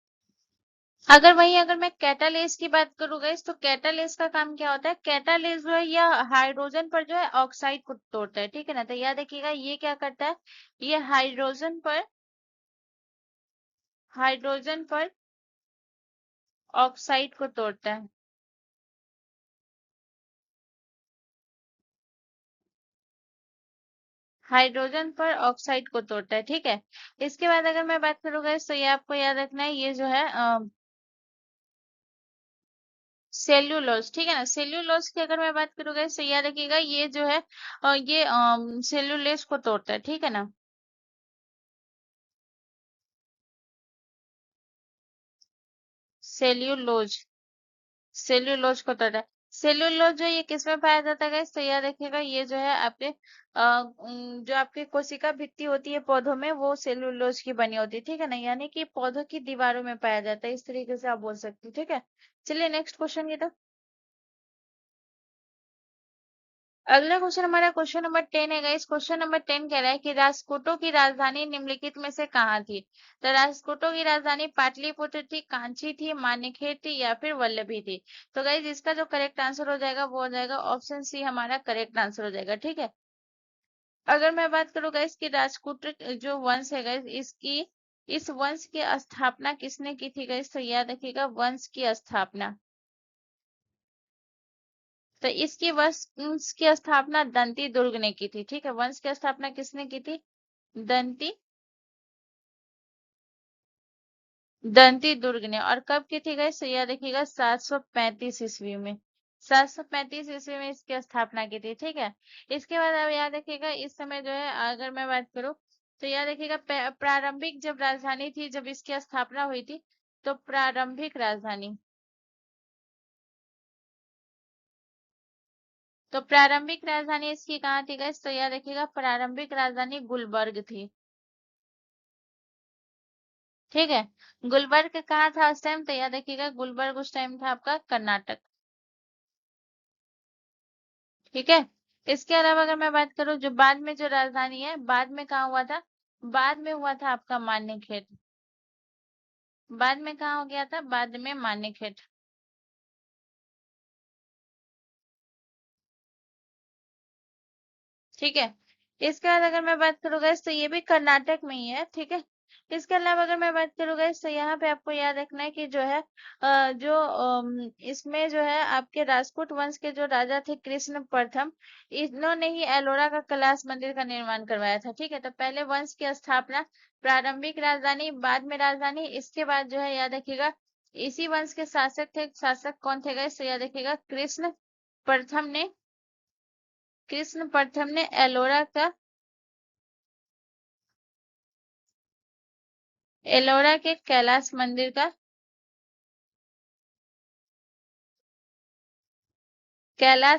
अगर मैं कैटालेस की बात करूँ गाइस, तो कैटालेस का काम क्या होता है, कैटालेस जो है यह हाइड्रोजन पर जो है ऑक्साइड को तोड़ता है। ठीक है ना, तो याद रखिएगा ये क्या करता है, ये हाइड्रोजन पर ऑक्साइड को तोड़ता है। हाइड्रोजन पर ऑक्साइड को तोड़ता है। ठीक है, इसके बाद अगर मैं बात करूँ गाइस, तो ये आपको याद रखना है, ये जो है सेल्यूलोज। ठीक है ना, सेल्यूलोज की अगर मैं बात करूँ गाइस, तो याद रखिएगा ये जो है ये सेल्यूलेज को तोड़ता है। ठीक है ना, सेल्यूलोज, सेल्यूलोज को तोड़ा है। सेल्यूलोज जो ये किस में पाया जाता है गाइस, तो याद रखिएगा ये जो है आपके जो आपके कोशिका भित्ति होती है पौधों में वो सेल्यूलोज की बनी होती है। ठीक है ना, यानी कि पौधों की दीवारों में पाया जाता है, इस तरीके से आप बोल सकते हो। ठीक है, चलिए नेक्स्ट क्वेश्चन की तरफ। अगला क्वेश्चन हमारा क्वेश्चन नंबर 10 है गाइस। क्वेश्चन नंबर 10 कह रहा है कि राजकोटों की राजधानी निम्नलिखित में से कहाँ थी, तो राजकोटों की राजधानी पाटलिपुत्र थी, कांची थी, मानेखेर थी, या फिर वल्लभी थी। तो गाइस इसका जो करेक्ट आंसर हो जाएगा वो हो जाएगा ऑप्शन सी, हमारा करेक्ट आंसर हो जाएगा। ठीक है, अगर मैं बात करूँ गाइस कि राजपूत जो वंश है गाइस इसकी, इस वंश की स्थापना किसने की थी गाइस, तो याद रखिएगा वंश की स्थापना, तो इसकी वंश की स्थापना दंती दुर्ग ने की थी। ठीक है, वंश की स्थापना किसने की थी, दंती दंती दुर्ग ने, और कब की थी गाइस, तो याद रखिएगा 735 ईस्वी में, 735 ईस्वी में इसकी स्थापना की थी। ठीक है, इसके बाद अब याद रखिएगा इस समय जो है अगर मैं बात करूं तो याद रखिएगा प्रारंभिक जब राजधानी थी, जब इसकी स्थापना हुई थी, तो प्रारंभिक राजधानी, तो प्रारंभिक राजधानी इसकी कहाँ थी गाइस, तो याद रखिएगा प्रारंभिक राजधानी गुलबर्ग थी। ठीक है, गुलबर्ग कहाँ था उस टाइम, तो याद रखिएगा गुलबर्ग उस टाइम था आपका कर्नाटक। ठीक है, इसके अलावा अगर मैं बात करूं जो बाद में जो राजधानी है बाद में कहाँ हुआ था, बाद में हुआ था आपका मान्यखेत, बाद में कहाँ हो गया था, बाद में मान्यखेत। ठीक है, इसके बाद अगर मैं बात करूँ गाइस तो ये भी कर्नाटक में ही है। ठीक है, इसके अलावा अगर मैं बात करूँ गाइस, तो यहाँ पे आपको याद रखना है कि जो है इसमें जो है आपके राजपूत वंश के जो राजा थे कृष्ण प्रथम, इन्होंने ही एलोरा का कैलाश मंदिर का निर्माण करवाया था। ठीक है, तो पहले वंश की स्थापना, प्रारंभिक राजधानी, बाद में राजधानी, इसके बाद जो है याद रखिएगा इसी वंश के शासक थे। शासक कौन थे गाइस, तो याद रखिएगा प्रथम ने कृष्ण प्रथम ने एलोरा के कैलाश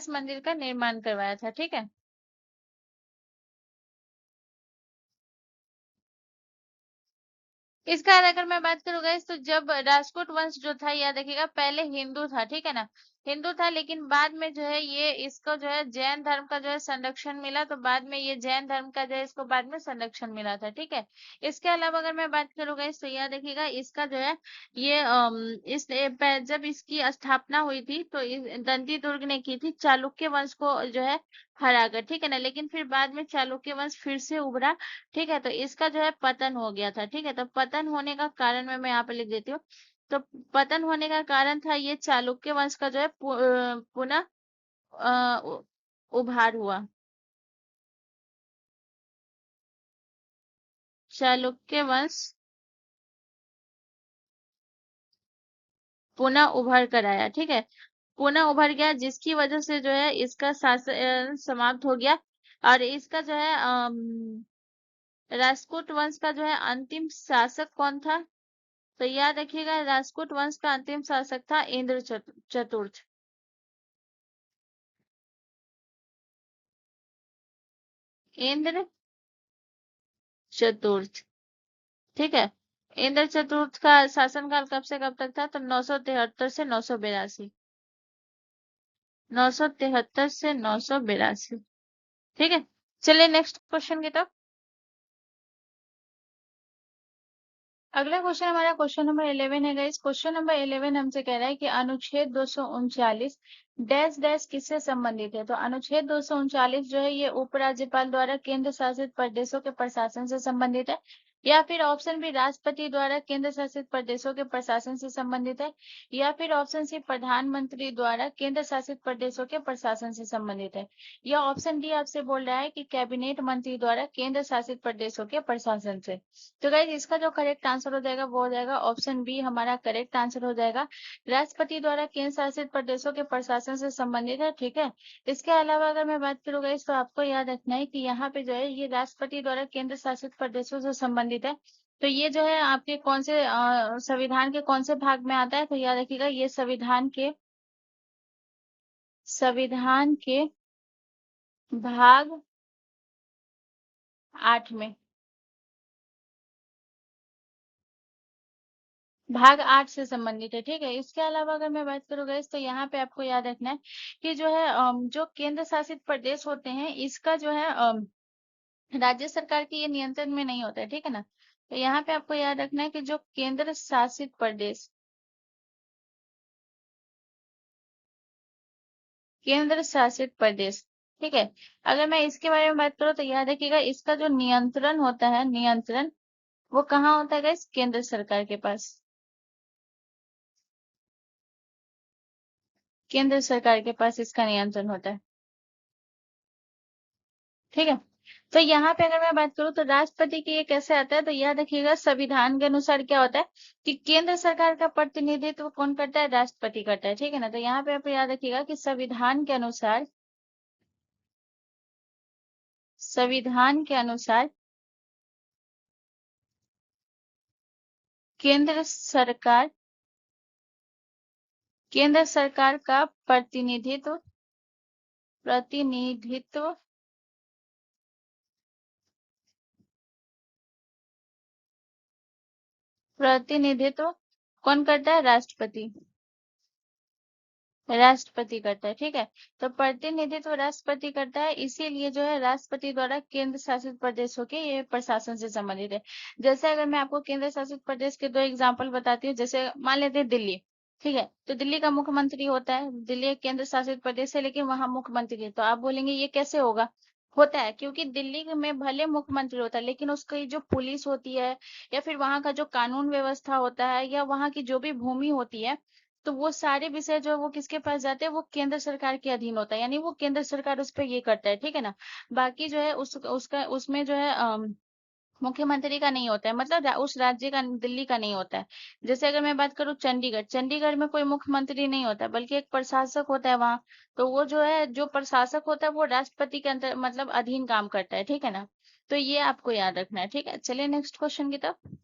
मंदिर का निर्माण करवाया था। ठीक है, इसका बाद अगर मैं बात करूँ गाइस, तो जब राजपूत वंश जो था याद रखिएगा पहले हिंदू था। ठीक है ना, हिंदू था, लेकिन बाद में जो है ये इसको जो है जैन धर्म का जो है संरक्षण मिला, तो बाद में ये जैन धर्म का जो है इसको बाद में संरक्षण मिला था। ठीक है, इसके अलावा अगर मैं बात करूँ गाइस, तो याद रखिएगा इसका जो है ये जब इसकी स्थापना हुई थी तो दंती दुर्ग ने की थी चालुक्य वंश को जो है हराकर। ठीक है ना, लेकिन फिर बाद में चालुक्य वंश फिर से उभरा। ठीक है, तो इसका जो है पतन हो गया था। ठीक है, तो पतन होने का कारण मैं यहाँ पे लिख देती हूँ। तो पतन होने का कारण था ये चालुक्य वंश का जो है पुनः उभार हुआ। चालुक्य वंश पुनः उभर कर आया। ठीक है, पुनः उभर गया, जिसकी वजह से जो है इसका शासन समाप्त हो गया। और इसका जो है राजपूत वंश का जो है अंतिम शासक कौन था, तो याद रखिएगा राजपूत वंश का अंतिम शासक था इंद्र चतुर्थ। इंद्र चतुर्थ। ठीक है, इंद्र चतुर्थ का शासनकाल कब से कब तक था, तो 973 से 982। 973 से 982। ठीक है, चलिए नेक्स्ट क्वेश्चन की तरफ। अगला क्वेश्चन हमारा क्वेश्चन नंबर 11 है गाइस। क्वेश्चन नंबर 11 हमसे कह रहा है कि अनुच्छेद 239 डैश डैश किससे संबंधित है। तो अनुच्छेद 239 जो है ये उपराज्यपाल द्वारा केंद्र शासित प्रदेशों के प्रशासन से संबंधित है, या फिर ऑप्शन बी राष्ट्रपति द्वारा केंद्र शासित प्रदेशों के प्रशासन से संबंधित है, या फिर ऑप्शन सी प्रधानमंत्री द्वारा केंद्र शासित प्रदेशों के प्रशासन से संबंधित है, या ऑप्शन डी आपसे बोल रहा है कि कैबिनेट मंत्री द्वारा केंद्र शासित प्रदेशों के प्रशासन से। तो गाइज इसका जो करेक्ट आंसर हो जाएगा वो हो जाएगा ऑप्शन बी, हमारा करेक्ट आंसर हो जाएगा। राष्ट्रपति द्वारा केंद्र शासित प्रदेशों के प्रशासन से संबंधित है। ठीक है, इसके अलावा अगर मैं बात करूँ गाइज, तो आपको याद रखना है कि यहाँ पे जो है ये राष्ट्रपति द्वारा केंद्र शासित प्रदेशों से संबंधित है। तो ये जो है आपके कौन से संविधान के कौन से भाग में आता है, तो याद रखिएगा ये संविधान के भाग 8 में, भाग 8 से संबंधित है। ठीक है, इसके अलावा अगर मैं बात करूँ गाइस, तो यहाँ पे आपको याद रखना है कि जो है जो केंद्र शासित प्रदेश होते हैं इसका जो है राज्य सरकार के ये नियंत्रण में नहीं होता है। ठीक है ना, तो यहाँ पे आपको याद रखना है कि जो केंद्र शासित प्रदेश, ठीक है, अगर मैं इसके बारे में बात करूँ तो याद रखिएगा इसका जो नियंत्रण होता है, नियंत्रण वो कहाँ होता है गाइस, केंद्र सरकार के पास, केंद्र सरकार के पास इसका नियंत्रण होता है। ठीक है, तो यहाँ पे अगर मैं बात करूँ तो राष्ट्रपति की ये कैसे आता है, तो याद रखिएगा संविधान के अनुसार क्या होता है कि केंद्र सरकार का प्रतिनिधित्व कौन करता है, राष्ट्रपति करता है। ठीक है ना, तो यहाँ पे आप याद रखिएगा कि संविधान के अनुसार केंद्र सरकार केंद्र सरकार का प्रतिनिधित्व प्रतिनिधित्व कौन करता है, राष्ट्रपति करता है। ठीक है, तो प्रतिनिधित्व राष्ट्रपति करता है, इसीलिए जो है राष्ट्रपति द्वारा केंद्र शासित प्रदेशों के ये प्रशासन से संबंधित है। जैसे अगर मैं आपको केंद्र शासित प्रदेश के दो एग्जांपल बताती हूँ, जैसे मान लेते हैं दिल्ली। ठीक है, तो दिल्ली का मुख्यमंत्री होता है, दिल्ली एक केंद्र शासित प्रदेश है लेकिन वहां मुख्यमंत्री है, तो आप बोलेंगे ये कैसे होगा, होता है, क्योंकि दिल्ली में भले मुख्यमंत्री होता है लेकिन उसकी जो पुलिस होती है या फिर वहां का जो कानून व्यवस्था होता है या वहां की जो भी भूमि होती है, तो वो सारे विषय जो है वो किसके पास जाते हैं, वो केंद्र सरकार के अधीन होता है, यानी वो केंद्र सरकार उस पर ये करता है, ठीक है ना। बाकी जो है उसका उसमें जो है मुख्यमंत्री का नहीं होता है, मतलब उस राज्य का, दिल्ली का नहीं होता है। जैसे अगर मैं बात करूँ चंडीगढ़, चंडीगढ़ में कोई मुख्यमंत्री नहीं होता बल्कि एक प्रशासक होता है वहां। तो वो जो है, जो प्रशासक होता है वो राष्ट्रपति के अंतर मतलब अधीन काम करता है, ठीक है ना। तो ये आपको याद रखना है, ठीक है। चलिए नेक्स्ट क्वेश्चन की तरफ।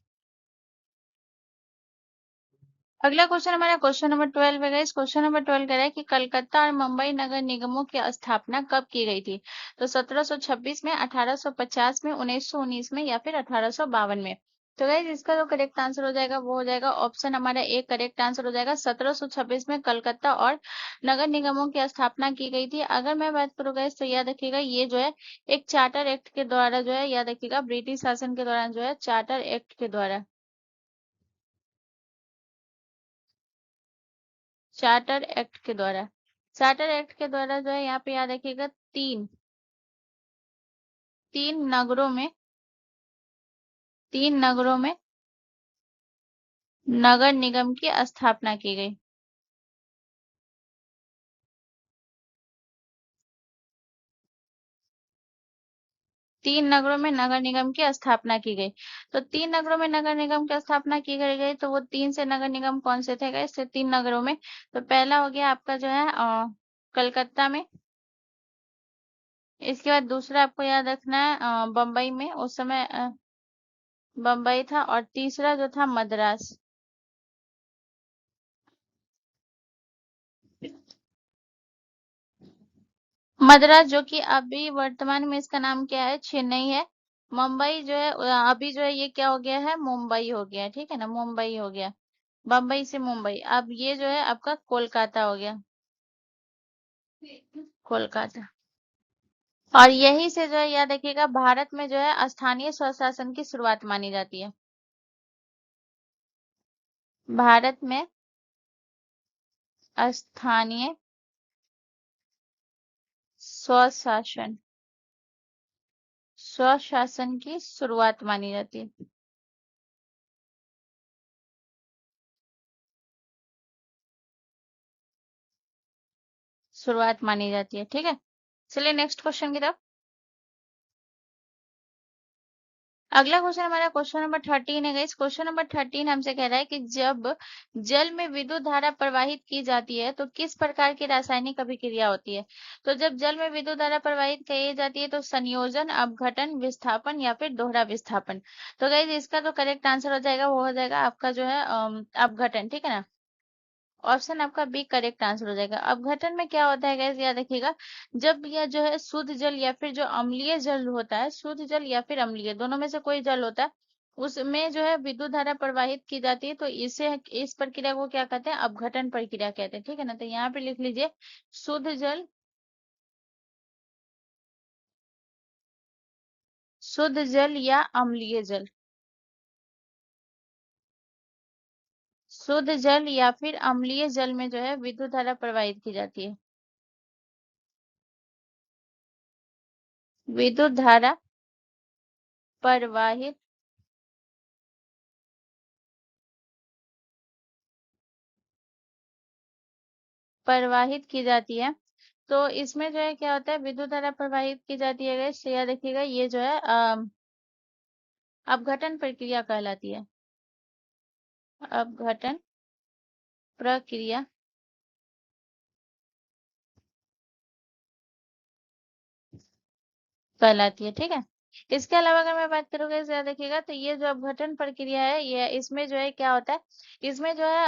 अगला क्वेश्चन हमारा क्वेश्चन नंबर 12 है। इस क्वेश्चन नंबर 12 कह रहा है कि कलकत्ता और मुंबई नगर निगमों की स्थापना कब की गई थी। तो 1726 में, 1850 में, 1919 में या फिर 1852 में। तो गाइस इसका जो करेक्ट आंसर हो जाएगा वो हो जाएगा ऑप्शन हमारा एक करेक्ट आंसर हो जाएगा। 1726 में कलकत्ता और नगर निगमों की स्थापना की गई थी। अगर मैं बात करूँ गाइस तो याद रखिएगा ये जो है एक चार्टर एक्ट के द्वारा जो है, याद रखिएगा ब्रिटिश शासन के दौरान जो है चार्टर एक्ट के द्वारा, चार्टर एक्ट के द्वारा, चार्टर एक्ट के द्वारा जो है यहाँ पे याद रखिएगा तीन, तीन नगरों में, तीन नगरों में नगर निगम की स्थापना की गई। तीन नगरों में नगर निगम की स्थापना की गई। तो तीन नगरों में नगर निगम की स्थापना की गई तो वो तीन से नगर निगम कौन से थे गाइस, इससे तीन नगरों में। तो पहला हो गया आपका जो है कलकत्ता में। इसके बाद दूसरा आपको याद रखना है बम्बई में, उस समय बम्बई था। और तीसरा जो था मद्रास, मद्रास जो कि अभी वर्तमान में इसका नाम क्या है, चेन्नई है। मुंबई जो है अभी जो है ये क्या हो गया है, मुंबई हो गया है, ठीक है ना, मुंबई हो गया। बम्बई से मुंबई, अब ये जो है आपका कोलकाता हो गया, कोलकाता। और यही से जो है याद रखिएगा भारत में जो है स्थानीय स्वशासन की शुरुआत मानी जाती है। भारत में स्थानीय स्वशासन, स्वशासन की शुरुआत मानी जाती है, शुरुआत मानी जाती है, ठीक है। चलिए नेक्स्ट क्वेश्चन की तरफ। अगला क्वेश्चन हमारा क्वेश्चन नंबर 13 है। इस क्वेश्चन नंबर 13 हमसे कह रहा है कि जब जल में विद्युत धारा प्रवाहित की जाती है तो किस प्रकार की रासायनिक अभिक्रिया होती है। तो जब जल में विद्युत धारा प्रवाहित की जाती है तो संयोजन, अपघटन, विस्थापन या फिर दोहरा विस्थापन। तो गाइस इसका जो करेक्ट आंसर हो जाएगा वो हो जाएगा आपका जो है अपघटन, ठीक है ना। ऑप्शन आपका बी करेक्ट आंसर हो जाएगा। अपघटन में क्या होता है गैस, याद रखिएगा जब यह जो है शुद्ध जल या फिर जो अम्लीय जल होता है, शुद्ध जल या फिर अम्लीय दोनों में से कोई जल होता है, उसमें जो है विद्युत धारा प्रवाहित की जाती है तो इसे, इस प्रक्रिया को क्या कहते हैं, अपघटन प्रक्रिया कहते हैं, ठीक है ना। तो यहाँ पे लिख लीजिए शुद्ध जल, शुद्ध जल या अम्लीय जल, शुद्ध जल या फिर अम्लीय जल में जो है विद्युत धारा प्रवाहित की जाती है, विद्युत धारा प्रवाहित, प्रवाहित की जाती है। तो इसमें जो है क्या होता है, विद्युत धारा प्रवाहित की जाती है गैस, तो याद रखिएगा ये जो है अपघटन प्रक्रिया कहलाती है, अपघटन प्रक्रिया कहलाती है, ठीक है। इसके अलावा अगर मैं बात करूँ गैस, याद रखिएगा तो ये जो अपघटन प्रक्रिया है ये, इसमें जो है क्या होता है, इसमें जो है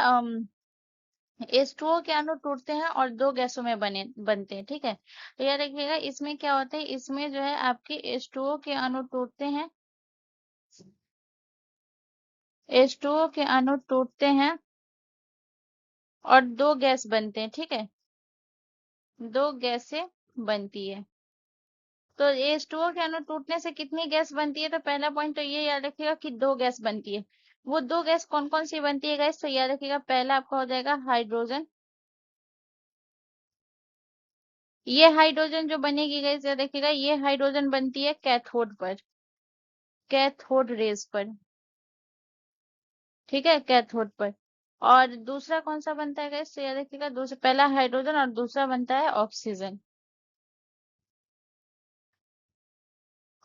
H2O के अणु टूटते हैं और दो गैसों में बनते हैं, ठीक है। तो याद रखिएगा इसमें क्या होता है, इसमें जो है आपके H2O के अणु टूटते हैं, H2O के अणु टूटते हैं और दो गैस बनते हैं, ठीक है, दो गैसें बनती है। तो H2O के अणु टूटने से कितनी गैस बनती है, तो पहला पॉइंट तो ये याद रखिएगा कि दो गैस बनती है। वो दो गैस कौन कौन सी बनती है गैस, तो याद रखिएगा पहला आपका हो जाएगा हाइड्रोजन, ये हाइड्रोजन जो बनेगी गाइस, ये देखिएगा, ये हाइड्रोजन बनती है कैथोड पर, कैथोड रेज पर, ठीक है, कैथोड पर। और दूसरा कौन सा बनता है गाइस, तो ये देखिएगा, दूसरा, पहला हाइड्रोजन और दूसरा बनता है ऑक्सीजन।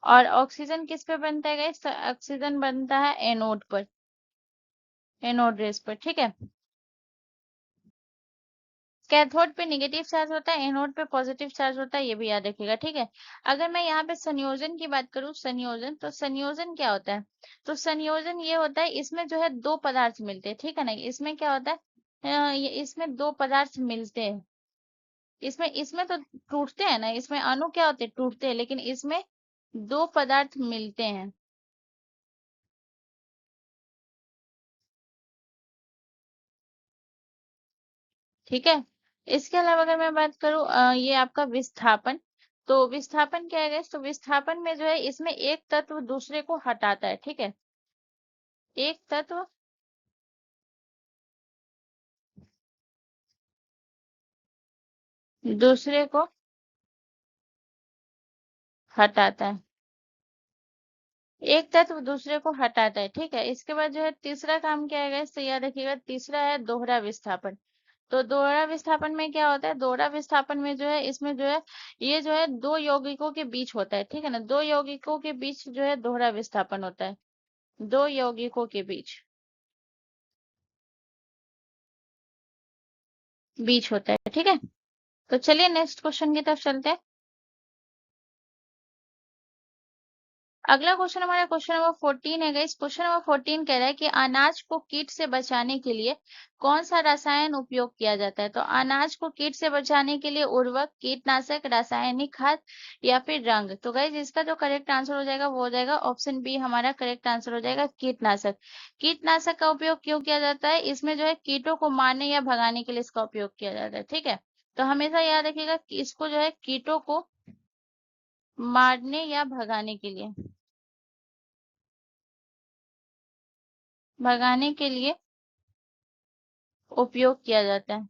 और ऑक्सीजन किस पे बनता है गाइस, तो ऑक्सीजन बनता है एनोड पर, एनोड रेस पर, ठीक है। कैथोड पे नेगेटिव चार्ज होता है, एनोड पे पॉजिटिव चार्ज होता है, ये भी याद रखिएगा, ठीक है। अगर मैं यहाँ पे संयोजन की बात करूँ, संयोजन, तो संयोजन क्या होता है, तो संयोजन ये होता है, इसमें जो है दो पदार्थ मिलते हैं, ठीक है ना। इसमें क्या होता है, इसमें दो पदार्थ मिलते हैं, इसमें इसमें तो टूटते हैं ना, इसमें अणु क्या होते हैं, टूटते हैं, लेकिन इसमें दो पदार्थ मिलते हैं, ठीक है। इसके अलावा अगर मैं बात करूं, ये आपका विस्थापन, तो विस्थापन क्या है guys? तो विस्थापन में जो है, इसमें एक तत्व दूसरे को हटाता है, ठीक है, एक तत्व दूसरे को हटाता है, एक तत्व दूसरे को हटाता है, ठीक है। इसके बाद जो है तीसरा काम क्या है guys? तो याद रखिएगा, तीसरा है दोहरा विस्थापन। तो दोहरा विस्थापन में क्या होता है, दोहरा विस्थापन में जो है, इसमें जो है, ये जो है दो यौगिकों के बीच होता है, ठीक है ना, दो यौगिकों के बीच जो है दोहरा विस्थापन होता है, दो यौगिकों के बीच, बीच होता है, ठीक है। तो चलिए नेक्स्ट क्वेश्चन की तरफ चलते हैं। अगला क्वेश्चन हमारा क्वेश्चन नंबर 14 है गाइस। क्वेश्चन नंबर 14 कह रहा है कि अनाज को कीट से बचाने के लिए कौन सा रसायन उपयोग किया जाता है। तो अनाज को कीट से बचाने के लिए उर्वरक, कीटनाशक, रासायनिक खाद या फिर रंग। तो गाइस इसका जो करेक्ट आंसर हो जाएगा वो हो जाएगा ऑप्शन बी, हमारा करेक्ट आंसर हो जाएगा कीटनाशक। कीटनाशक का उपयोग क्यों किया जाता है, इसमें जो है कीटों को मारने या भगाने के लिए इसका उपयोग किया जाता है, ठीक है। तो हमेशा याद रखिएगा कि इसको जो है कीटों को मारने या भगाने के लिए, भगाने के लिए उपयोग किया जाता है,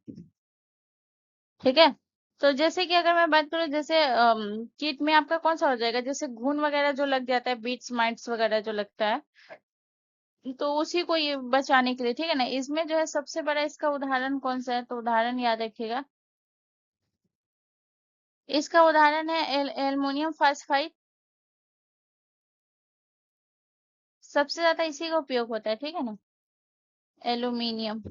ठीक है। तो जैसे कि अगर मैं बात करूं, जैसे कीट में आपका कौन सा हो जाएगा, जैसे घुन वगैरह जो लग जाता है, बीट्स माइट्स वगैरह जो लगता है, तो उसी को ये बचाने के लिए, ठीक है ना। इसमें जो है सबसे बड़ा इसका उदाहरण कौन सा है, तो उदाहरण याद रखिएगा, इसका उदाहरण है एल्युमिनियम फास्फाइड, सबसे ज्यादा इसी का उपयोग होता है, ठीक है ना, एल्यूमिनियम,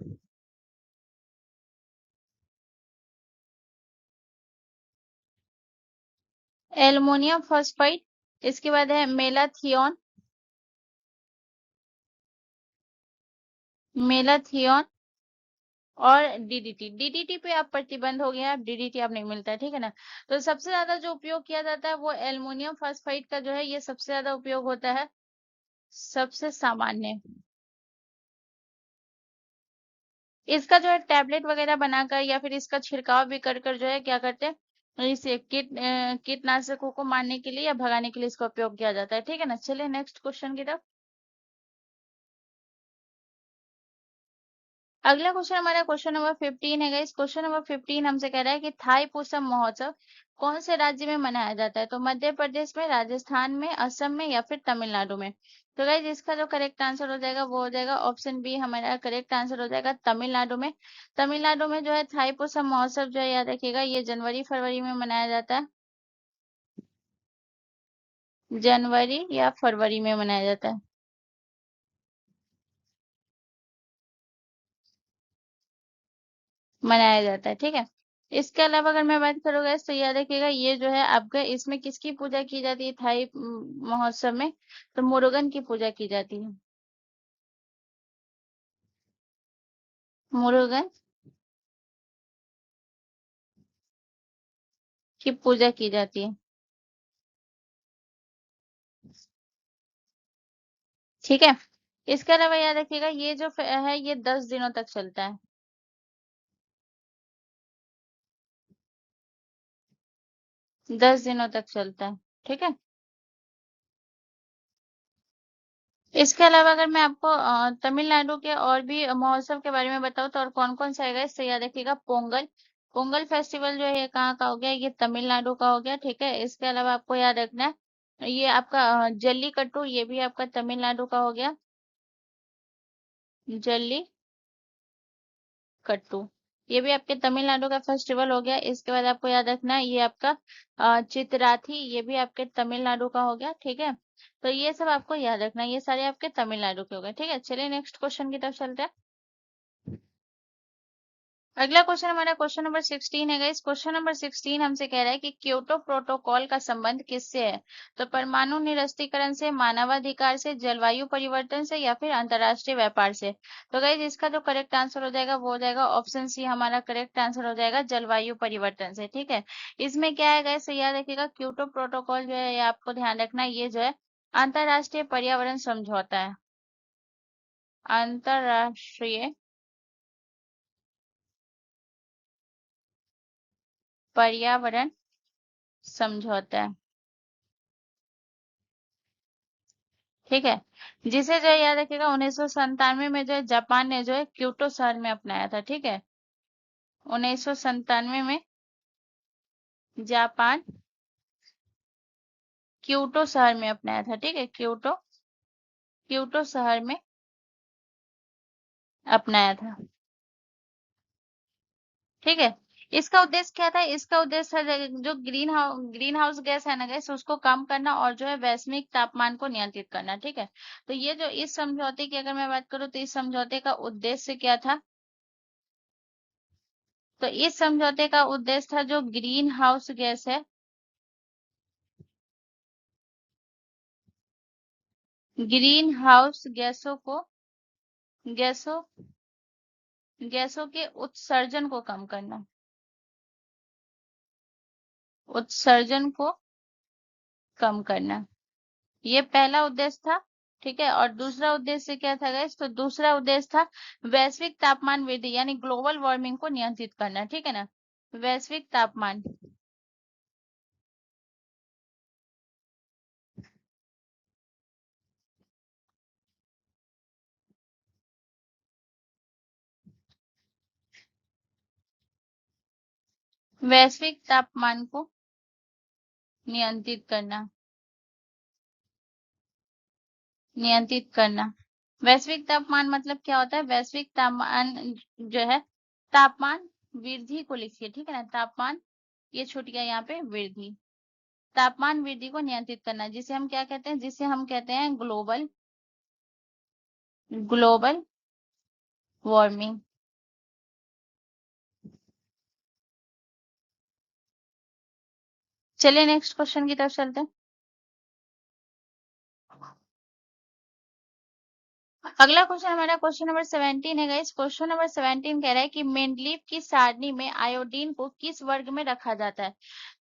एल्युमिनियम फॉस्फाइड। इसके बाद है मेलाथियोन, मेलाथियोन और डीडीटी, डीडीटी पे आप प्रतिबंध हो गया, अब डीडीटी अब नहीं मिलता है, ठीक है ना। तो सबसे ज्यादा जो उपयोग किया जाता है वो एल्युमिनियम फास्फाइड का जो है, ये सबसे ज्यादा उपयोग होता है, सबसे सामान्य। इसका जो है टैबलेट वगैरह बनाकर या फिर इसका छिड़काव भी कर कर जो है क्या करते हैं, इसे कीटनाशकों को मारने के लिए या भगाने के लिए इसका उपयोग किया जाता है, ठीक है ना। चलिए नेक्स्ट क्वेश्चन की तरफ। अगला क्वेश्चन हमारा क्वेश्चन नंबर 15 है गाइस। क्वेश्चन नंबर 15 हमसे कह रहा है कि थाई पुसम महोत्सव कौन से राज्य में मनाया जाता है। तो मध्य प्रदेश में, राजस्थान में, असम में या फिर तमिलनाडु में। तो गाइस इसका जो करेक्ट आंसर हो जाएगा वो हो जाएगा ऑप्शन बी, हमारा करेक्ट आंसर हो जाएगा तमिलनाडु में। तमिलनाडु में जो है थाई पुसम महोत्सव जो है, याद रखिएगा, ये जनवरी फरवरी में मनाया जाता है, जनवरी या फरवरी में मनाया जाता है, मनाया जाता है, ठीक है। इसके अलावा अगर मैं बात करूँगा तो याद रखिएगा, ये जो है आपका, इसमें किसकी पूजा की जाती है थाई महोत्सव में, तो मुरुगन की पूजा की जाती है, मुरुगन की पूजा की जाती है, ठीक है। इसके अलावा याद रखिएगा, ये जो है ये 10 दिनों तक चलता है, 10 दिनों तक चलता है, ठीक है। इसके अलावा अगर मैं आपको तमिलनाडु के और भी महोत्सव के बारे में बताऊं, तो और कौन कौन सा आएगा, इससे याद रखिएगा पोंगल, पोंगल फेस्टिवल जो है ये कहाँ का हो गया, ये तमिलनाडु का हो गया। ठीक है, इसके अलावा आपको याद रखना है ये आपका जल्लीकट्टू, ये भी आपका तमिलनाडु का हो गया, जल्लीकट्टू, ये भी आपके तमिलनाडु का फेस्टिवल हो गया। इसके बाद आपको याद रखना है ये आपका चितराथी, ये भी आपके तमिलनाडु का हो गया। ठीक है, तो ये सब आपको याद रखना है, ये सारे आपके तमिलनाडु के हो गए। ठीक है, चलिए नेक्स्ट क्वेश्चन की तरफ चलते हैं। अगला क्वेश्चन हमारा क्वेश्चन नंबर 16 है गाइस। क्वेश्चन नंबर 16 हमसे कह रहा है कि क्योटो प्रोटोकॉल का संबंध किससे है? तो परमाणु निरस्त्रीकरण से, मानवाधिकार से, जलवायु परिवर्तन से, या फिर अंतरराष्ट्रीय व्यापार से। तो गाइस इसका जो करेक्ट आंसर हो जाएगा वो हो जाएगा ऑप्शन सी, हमारा करेक्ट आंसर हो जाएगा जलवायु परिवर्तन से। ठीक है, इसमें क्या है गाइस, याद रखिएगा क्योटो प्रोटोकॉल जो है ये आपको ध्यान रखना है, ये जो है अंतरराष्ट्रीय पर्यावरण समझौता है, अंतरराष्ट्रीय पर्यावरण समझौता है। ठीक है, जिसे जो है याद रखिएगा 1997 में जो है जापान ने जो है क्योटो शहर में अपनाया था। ठीक है, 1997 में जापान क्योटो शहर में अपनाया था। ठीक है, क्योटो, क्योटो शहर में अपनाया था। ठीक है, इसका उद्देश्य क्या था? इसका उद्देश्य था जो ग्रीन हाउस गैस है ना गैस, उसको कम करना और जो है वैश्विक तापमान को नियंत्रित करना। ठीक है, तो ये जो इस समझौते की अगर मैं बात करूँ तो इस समझौते का उद्देश्य क्या था? तो इस समझौते का उद्देश्य था जो ग्रीन हाउस गैस है, ग्रीन हाउस गैसों गैसों के उत्सर्जन को कम करना, उत्सर्जन को कम करना, ये पहला उद्देश्य था। ठीक है, और दूसरा उद्देश्य क्या था गाइस? तो दूसरा उद्देश्य था वैश्विक तापमान वृद्धि यानी ग्लोबल वार्मिंग को नियंत्रित करना। ठीक है ना, वैश्विक तापमान, वैश्विक तापमान को नियंत्रित करना, नियंत्रित करना। वैश्विक तापमान मतलब क्या होता है? वैश्विक तापमान जो है तापमान वृद्धि को लिखिए। ठीक है ना, तापमान, ये छूट गया यहाँ पे, वृद्धि, तापमान वृद्धि को नियंत्रित करना, जिसे हम क्या कहते हैं? जिसे हम कहते हैं ग्लोबल, ग्लोबल वार्मिंग। चलिए नेक्स्ट क्वेश्चन की तरफ चलते हैं। अगला क्वेश्चन हमारा क्वेश्चन नंबर 17 है गाइस। क्वेश्चन नंबर 17 कह रहा है कि मेंडलीव की सारणी में आयोडीन को किस वर्ग में रखा जाता है?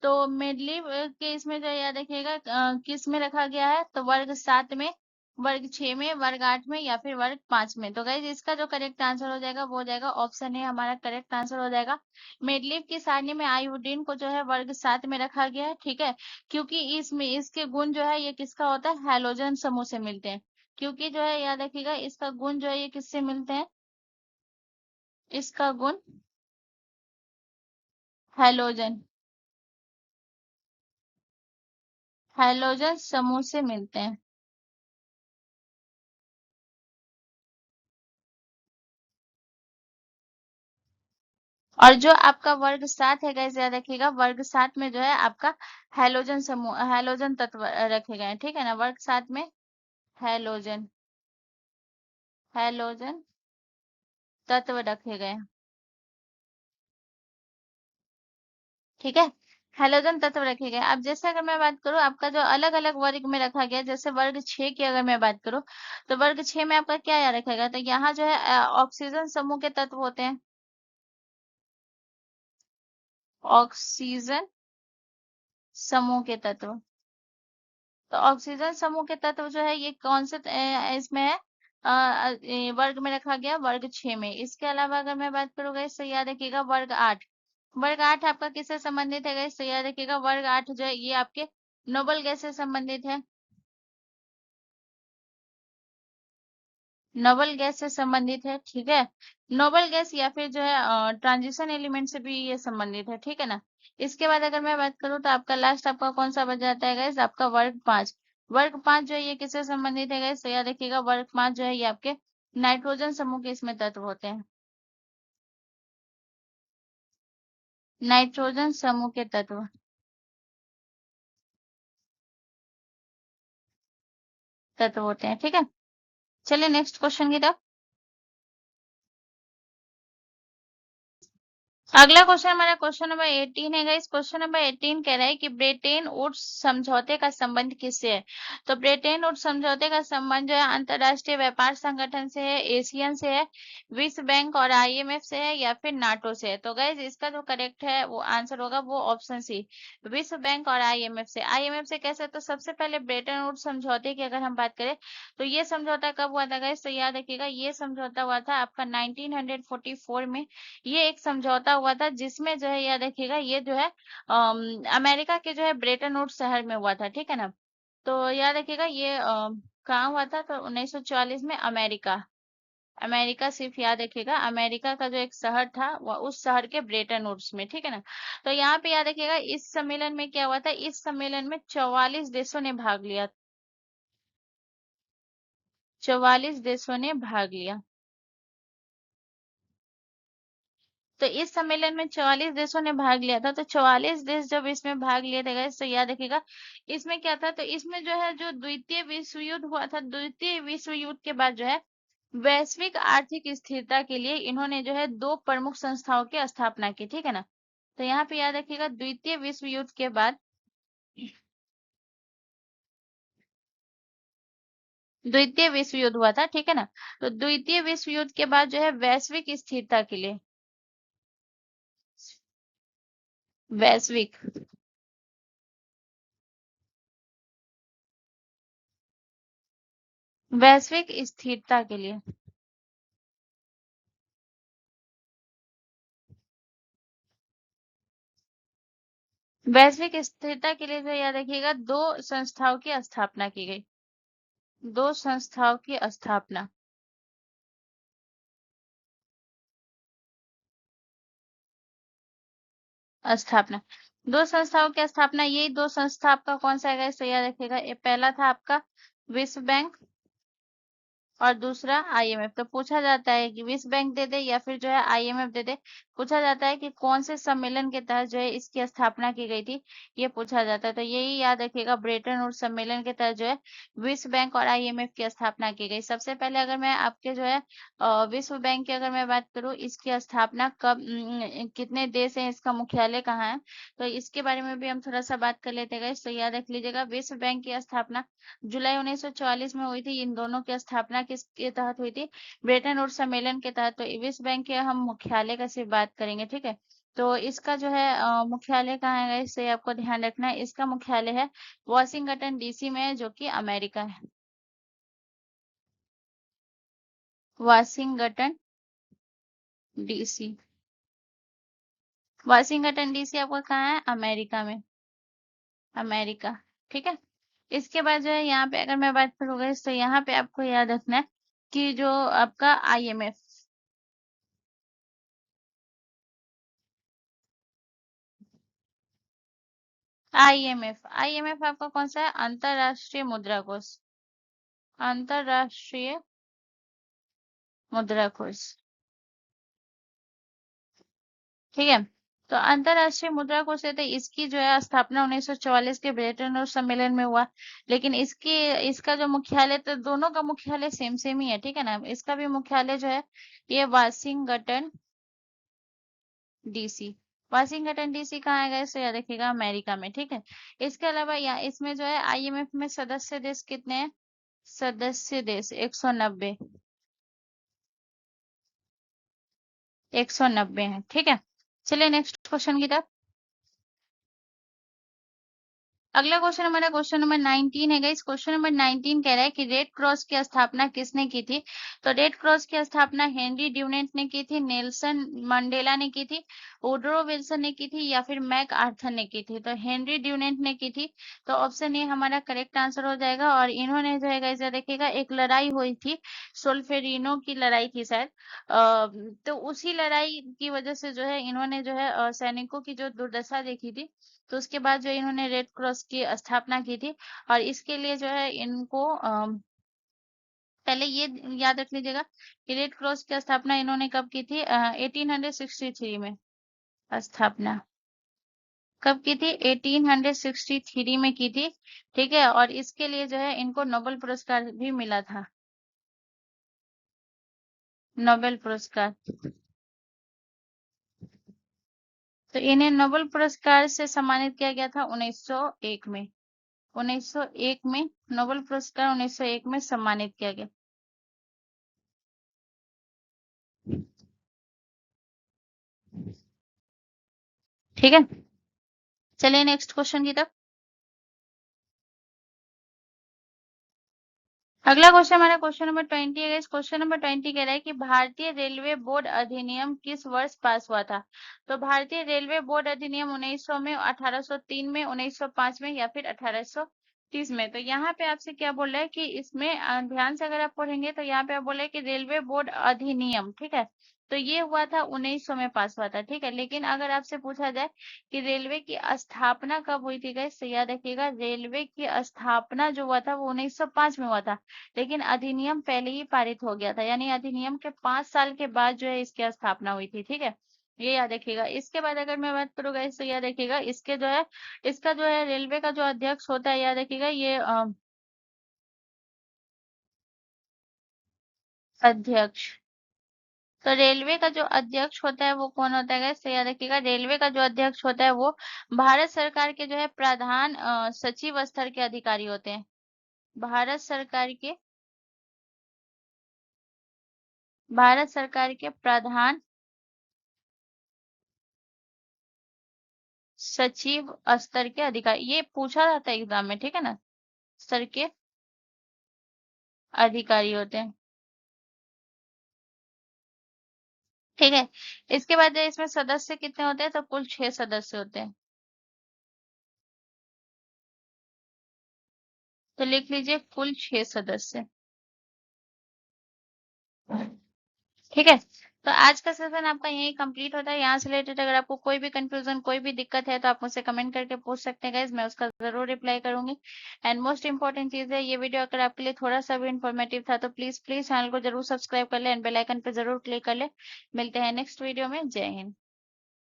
तो मेंडलीव के इसमें जो याद रखिएगा किस में रखा गया है? तो वर्ग 7 में, वर्ग 6 में, वर्ग 8 में, या फिर वर्ग 5 में। तो गाइस इसका जो करेक्ट आंसर हो जाएगा वो हो जाएगा ऑप्शन है, हमारा करेक्ट आंसर हो जाएगा। मेंडलीव की सारणी में आयोडीन को जो है वर्ग 7 में रखा गया है। ठीक है, क्योंकि इसमें इसके गुण जो है ये किसका होता है? हैलोजन समूह से मिलते हैं। क्योंकि जो है याद रखिएगा इसका गुण जो है ये किससे मिलते हैं? इसका गुण हैलोजन, हैलोजन समूह से मिलते हैं। और जो आपका वर्ग 7 है गाइस, याद रखिएगा वर्ग 7 में जो है आपका हैलोजन समूह, हैलोजन तत्व रखे गए हैं। ठीक है ना, वर्ग 7 में हैलोजन, हैलोजन तत्व रखे गए हैं। ठीक है, हैलोजन तत्व रखे गए। अब जैसे अगर मैं बात करूं आपका जो अलग अलग वर्ग में रखा गया, जैसे वर्ग 6 की अगर मैं बात करूं तो वर्ग 6 में आपका क्या याद रखेगा? तो यहाँ जो है ऑक्सीजन समूह के तत्व होते हैं, ऑक्सीजन समूह के तत्व। तो ऑक्सीजन समूह के तत्व जो है ये कौन से इसमें है? वर्ग में रखा गया, वर्ग 6 में। इसके अलावा अगर मैं बात करूँ गाइस तो याद रखिएगा वर्ग 8, वर्ग 8 आपका किससे संबंधित है गाइस? तो याद रखिएगा वर्ग 8 जो है ये आपके नोबल गैस से संबंधित है। नोबल गैस से संबंधित है, ठीक है। नोबल गैस या फिर जो है ट्रांजिशन एलिमेंट से भी ये संबंधित है, ठीक है ना। इसके बाद अगर मैं बात करूँ तो आपका लास्ट आपका कौन सा बच जाता है गाइस, आपका वर्ग 5। वर्ग 5 जो है ये किससे संबंधित है गाइस, तो याद रखिएगा वर्ग 5 जो है ये आपके नाइट्रोजन समूह के इसमें तत्व होते हैं। नाइट्रोजन समूह के तत्व होते हैं, ठीक है। चलिए नेक्स्ट क्वेश्चन की तरफ। अगला क्वेश्चन हमारा क्वेश्चन नंबर 18 है गाइस। क्वेश्चन नंबर 18 कह रहा है कि ब्रिटेन वुड्स समझौते का संबंध किससे है। तो ब्रिटेन वुड्स समझौते का संबंध जो है अंतरराष्ट्रीय व्यापार संगठन से है, एशियन से है, विश्व बैंक और आईएमएफ से है, या फिर नाटो से है। तो गाइस इसका जो करेक्ट है वो आंसर होगा वो ऑप्शन सी, विश्व बैंक और आईएमएफ से। आईएमएफ से कैसे, तो सबसे पहले ब्रिटेन वुड्स समझौते की अगर हम बात करें तो ये समझौता कब हुआ था गाइस, तो याद रखिएगा ये समझौता हुआ था आपका 1944 में। ये एक समझौता हुआ था जिसमें जो है याद रखिएगा ये जो है अमेरिका के जो है ब्रेटन वुड्स शहर में हुआ था, ठीक है ना। तो याद रखिएगा ये कहाँ हुआ था, तो 1944 में अमेरिका। अमेरिका सिर्फ याद रखिएगा अमेरिका का जो एक शहर था वो उस शहर के ब्रेटन वुड्स में, ठीक है ना। तो यहाँ पे याद रखिएगा इस सम्मेलन में क्या हुआ था, इस सम्मेलन में 44 देशों ने भाग लिया। 44 देशों ने भाग लिया। तो इस सम्मेलन में 44 देशों ने भाग लिया था। तो 44 देश जब इसमें भाग लिए थे गाइस, तो याद रखिएगा इसमें क्या था, तो इसमें जो है जो द्वितीय विश्व युद्ध हुआ था, द्वितीय विश्व युद्ध के बाद जो है वैश्विक आर्थिक स्थिरता के लिए इन्होंने जो है दो प्रमुख संस्थाओं की स्थापना की, ठीक है ना। तो यहाँ पे याद रखिएगा द्वितीय विश्व युद्ध के बाद, द्वितीय विश्व युद्ध हुआ था, ठीक है ना। तो द्वितीय विश्व युद्ध के बाद जो है वैश्विक स्थिरता के लिए, वैश्विक वैश्विक स्थिरता के लिए, वैश्विक स्थिरता के लिए जो याद रखिएगा दो संस्थाओं की स्थापना की गई। दो संस्थाओं की स्थापना। दो संस्थाओं की स्थापना, यही दो संस्था आपका कौन सा है इसे याद रखिएगा। ये पहला था आपका विश्व बैंक और दूसरा आईएमएफ। तो पूछा जाता है कि विश्व बैंक दे दे या फिर जो है आईएमएफ दे दे। पूछा जाता है कि कौन से सम्मेलन के तहत जो है इसकी स्थापना की गई थी, ये पूछा जाता है। तो यही याद रखिएगा ब्रेटन वुड्स सम्मेलन के तहत जो है विश्व बैंक और आईएमएफ की स्थापना की गई। सबसे पहले अगर मैं आपके जो है विश्व बैंक की अगर मैं बात करूँ, इसकी स्थापना कब कितने देश हैं, इसका मुख्यालय कहाँ है, तो इसके बारे में भी हम थोड़ा सा बात कर लेते हैं। तो याद रख लीजिएगा विश्व बैंक की स्थापना जुलाई 1944 में हुई थी। इन दोनों की स्थापना किसके तहत हुई थी, ब्रेटन वुड्स सम्मेलन के तहत। तो विश्व बैंक के हम मुख्यालय का सिर्फ बात करेंगे, ठीक है। तो इसका जो है मुख्यालय कहाँ है इससे आपको ध्यान रखना है। इसका मुख्यालय है वॉशिंगटन डीसी में है, जो कि अमेरिका है। वॉशिंगटन डीसी, वॉशिंगटन डीसी आपका कहाँ है, अमेरिका में, अमेरिका, ठीक है। इसके बाद जो है यहाँ पे अगर मैं बात करूँगा तो यहाँ पे आपको याद रखना है कि जो आपका आईएमएफ, आईएमएफ, आईएमएफ आपका कौन सा है, अंतरराष्ट्रीय मुद्रा कोष, अंतरराष्ट्रीय मुद्रा कोष, ठीक है। तो अंतरराष्ट्रीय मुद्रा कोष है, तो इसकी जो है स्थापना 1944 के ब्रेटन वुड्स सम्मेलन में हुआ। लेकिन इसकी इसका जो मुख्यालय, तो दोनों का मुख्यालय सेम सेम ही है, ठीक है ना। इसका भी मुख्यालय जो है ये वाशिंगटन डीसी, वाशिंगटन डीसी कहाँ है गए, तो याद रखिएगा अमेरिका में, ठीक है। इसके अलावा यहाँ इसमें जो है आईएमएफ में सदस्य देश कितने हैं, सदस्य देश 190, 190 है, ठीक है। चलिए नेक्स्ट क्वेश्चन की तरफ। अगला क्वेश्चन हमारा क्वेश्चन नंबर 19 है गाइस। क्वेश्चन नंबर 19 कह रहा है कि रेड क्रॉस की स्थापना किसने की थी? तो रेड क्रॉस की स्थापना हेनरी ड्यूनेंट ने की थी, नेल्सन मंडेला ने की थी, वुडरो विल्सन ने की थी, या फिर मैक आर्थर ने की थी? तो हेनरी ड्यूनेंट ने की थी। तो ऑप्शन ए हमारा करेक्ट आंसर हो जाएगा। और इन्होंने जो है गाइस देखिएगा एक लड़ाई हुई थी, सोल्फेरिनो की लड़ाई थी शायद। तो उसी लड़ाई की वजह से जो है इन्होंने जो है सैनिकों की जो दुर्दशा देखी थी, तो उसके बाद जो इन्होंने रेड क्रॉस की स्थापना की थी। और इसके लिए जो है इनको पहले ये याद रख लीजिएगा कि रेड क्रॉस की स्थापना इन्होंने कब की थी? 1863 में स्थापना कब की थी? 1863 में की थी। ठीक है, और इसके लिए जो है इनको नोबेल पुरस्कार भी मिला था, नोबेल पुरस्कार। तो इन्हें नोबेल पुरस्कार से सम्मानित किया गया था 1901 में। 1901 में नोबेल पुरस्कार 1901 में सम्मानित किया गया। ठीक है, चलिए नेक्स्ट क्वेश्चन की तरफ। अगला क्वेश्चन हमारा क्वेश्चन नंबर 20 है। इस क्वेश्चन नंबर 20 कह रहा है कि भारतीय रेलवे बोर्ड अधिनियम किस वर्ष पास हुआ था? तो भारतीय रेलवे बोर्ड अधिनियम 1900 में, 1803 में, 1905 में, या फिर 1830 में? तो यहाँ पे आपसे क्या बोल रहा है कि इसमें ध्यान से अगर आप पढ़ेंगे तो यहाँ पे आप बोल रहे हैं कि रेलवे बोर्ड अधिनियम, ठीक है, तो ये हुआ था 1900 में पास हुआ था। ठीक है, लेकिन अगर आपसे पूछा जाए कि रेलवे की स्थापना कब हुई थी गाइस, तो याद रखिएगा रेलवे की स्थापना जो हुआ था वो 1905 में हुआ था, लेकिन अधिनियम पहले ही पारित हो गया था, यानी अधिनियम के 5 साल के बाद जो है इसकी स्थापना हुई थी। ठीक है, ये याद रखिएगा। इसके बाद अगर मैं बात करूँ गाइस तो याद रखिएगा इसके जो है इसका जो है रेलवे का जो अध्यक्ष होता है, याद रखिएगा ये अध्यक्ष। तो रेलवे का जो अध्यक्ष होता है वो कौन होता है गाइस, तो याद रखिएगा रेलवे का जो अध्यक्ष होता है वो भारत सरकार के जो है प्रधान सचिव स्तर के अधिकारी होते हैं। भारत सरकार के प्रधान सचिव स्तर के अधिकारी, ये पूछा जाता है एग्जाम में, ठीक है ना, स्तर के अधिकारी होते हैं। ठीक है, इसके बाद इसमें सदस्य कितने होते हैं, तो कुल 6 सदस्य होते हैं। तो लिख लीजिए कुल 6 सदस्य। ठीक है, तो आज का सेशन आपका यही कंप्लीट होता है। यहाँ से रिलेटेड अगर आपको कोई भी कंफ्यूजन, कोई भी दिक्कत है तो आप मुझसे कमेंट करके पूछ सकते हैं गाइज, मैं उसका जरूर रिप्लाई करूंगी। एंड मोस्ट इंपॉर्टेंट चीज है, ये वीडियो अगर आपके लिए थोड़ा सा भी इन्फॉर्मेटिव था तो प्लीज प्लीज चैनल को जरूर सब्सक्राइब कर ले एंड बेल आइकन पे जरूर क्लिक कर ले। मिलते हैं नेक्स्ट वीडियो में। जय हिंद।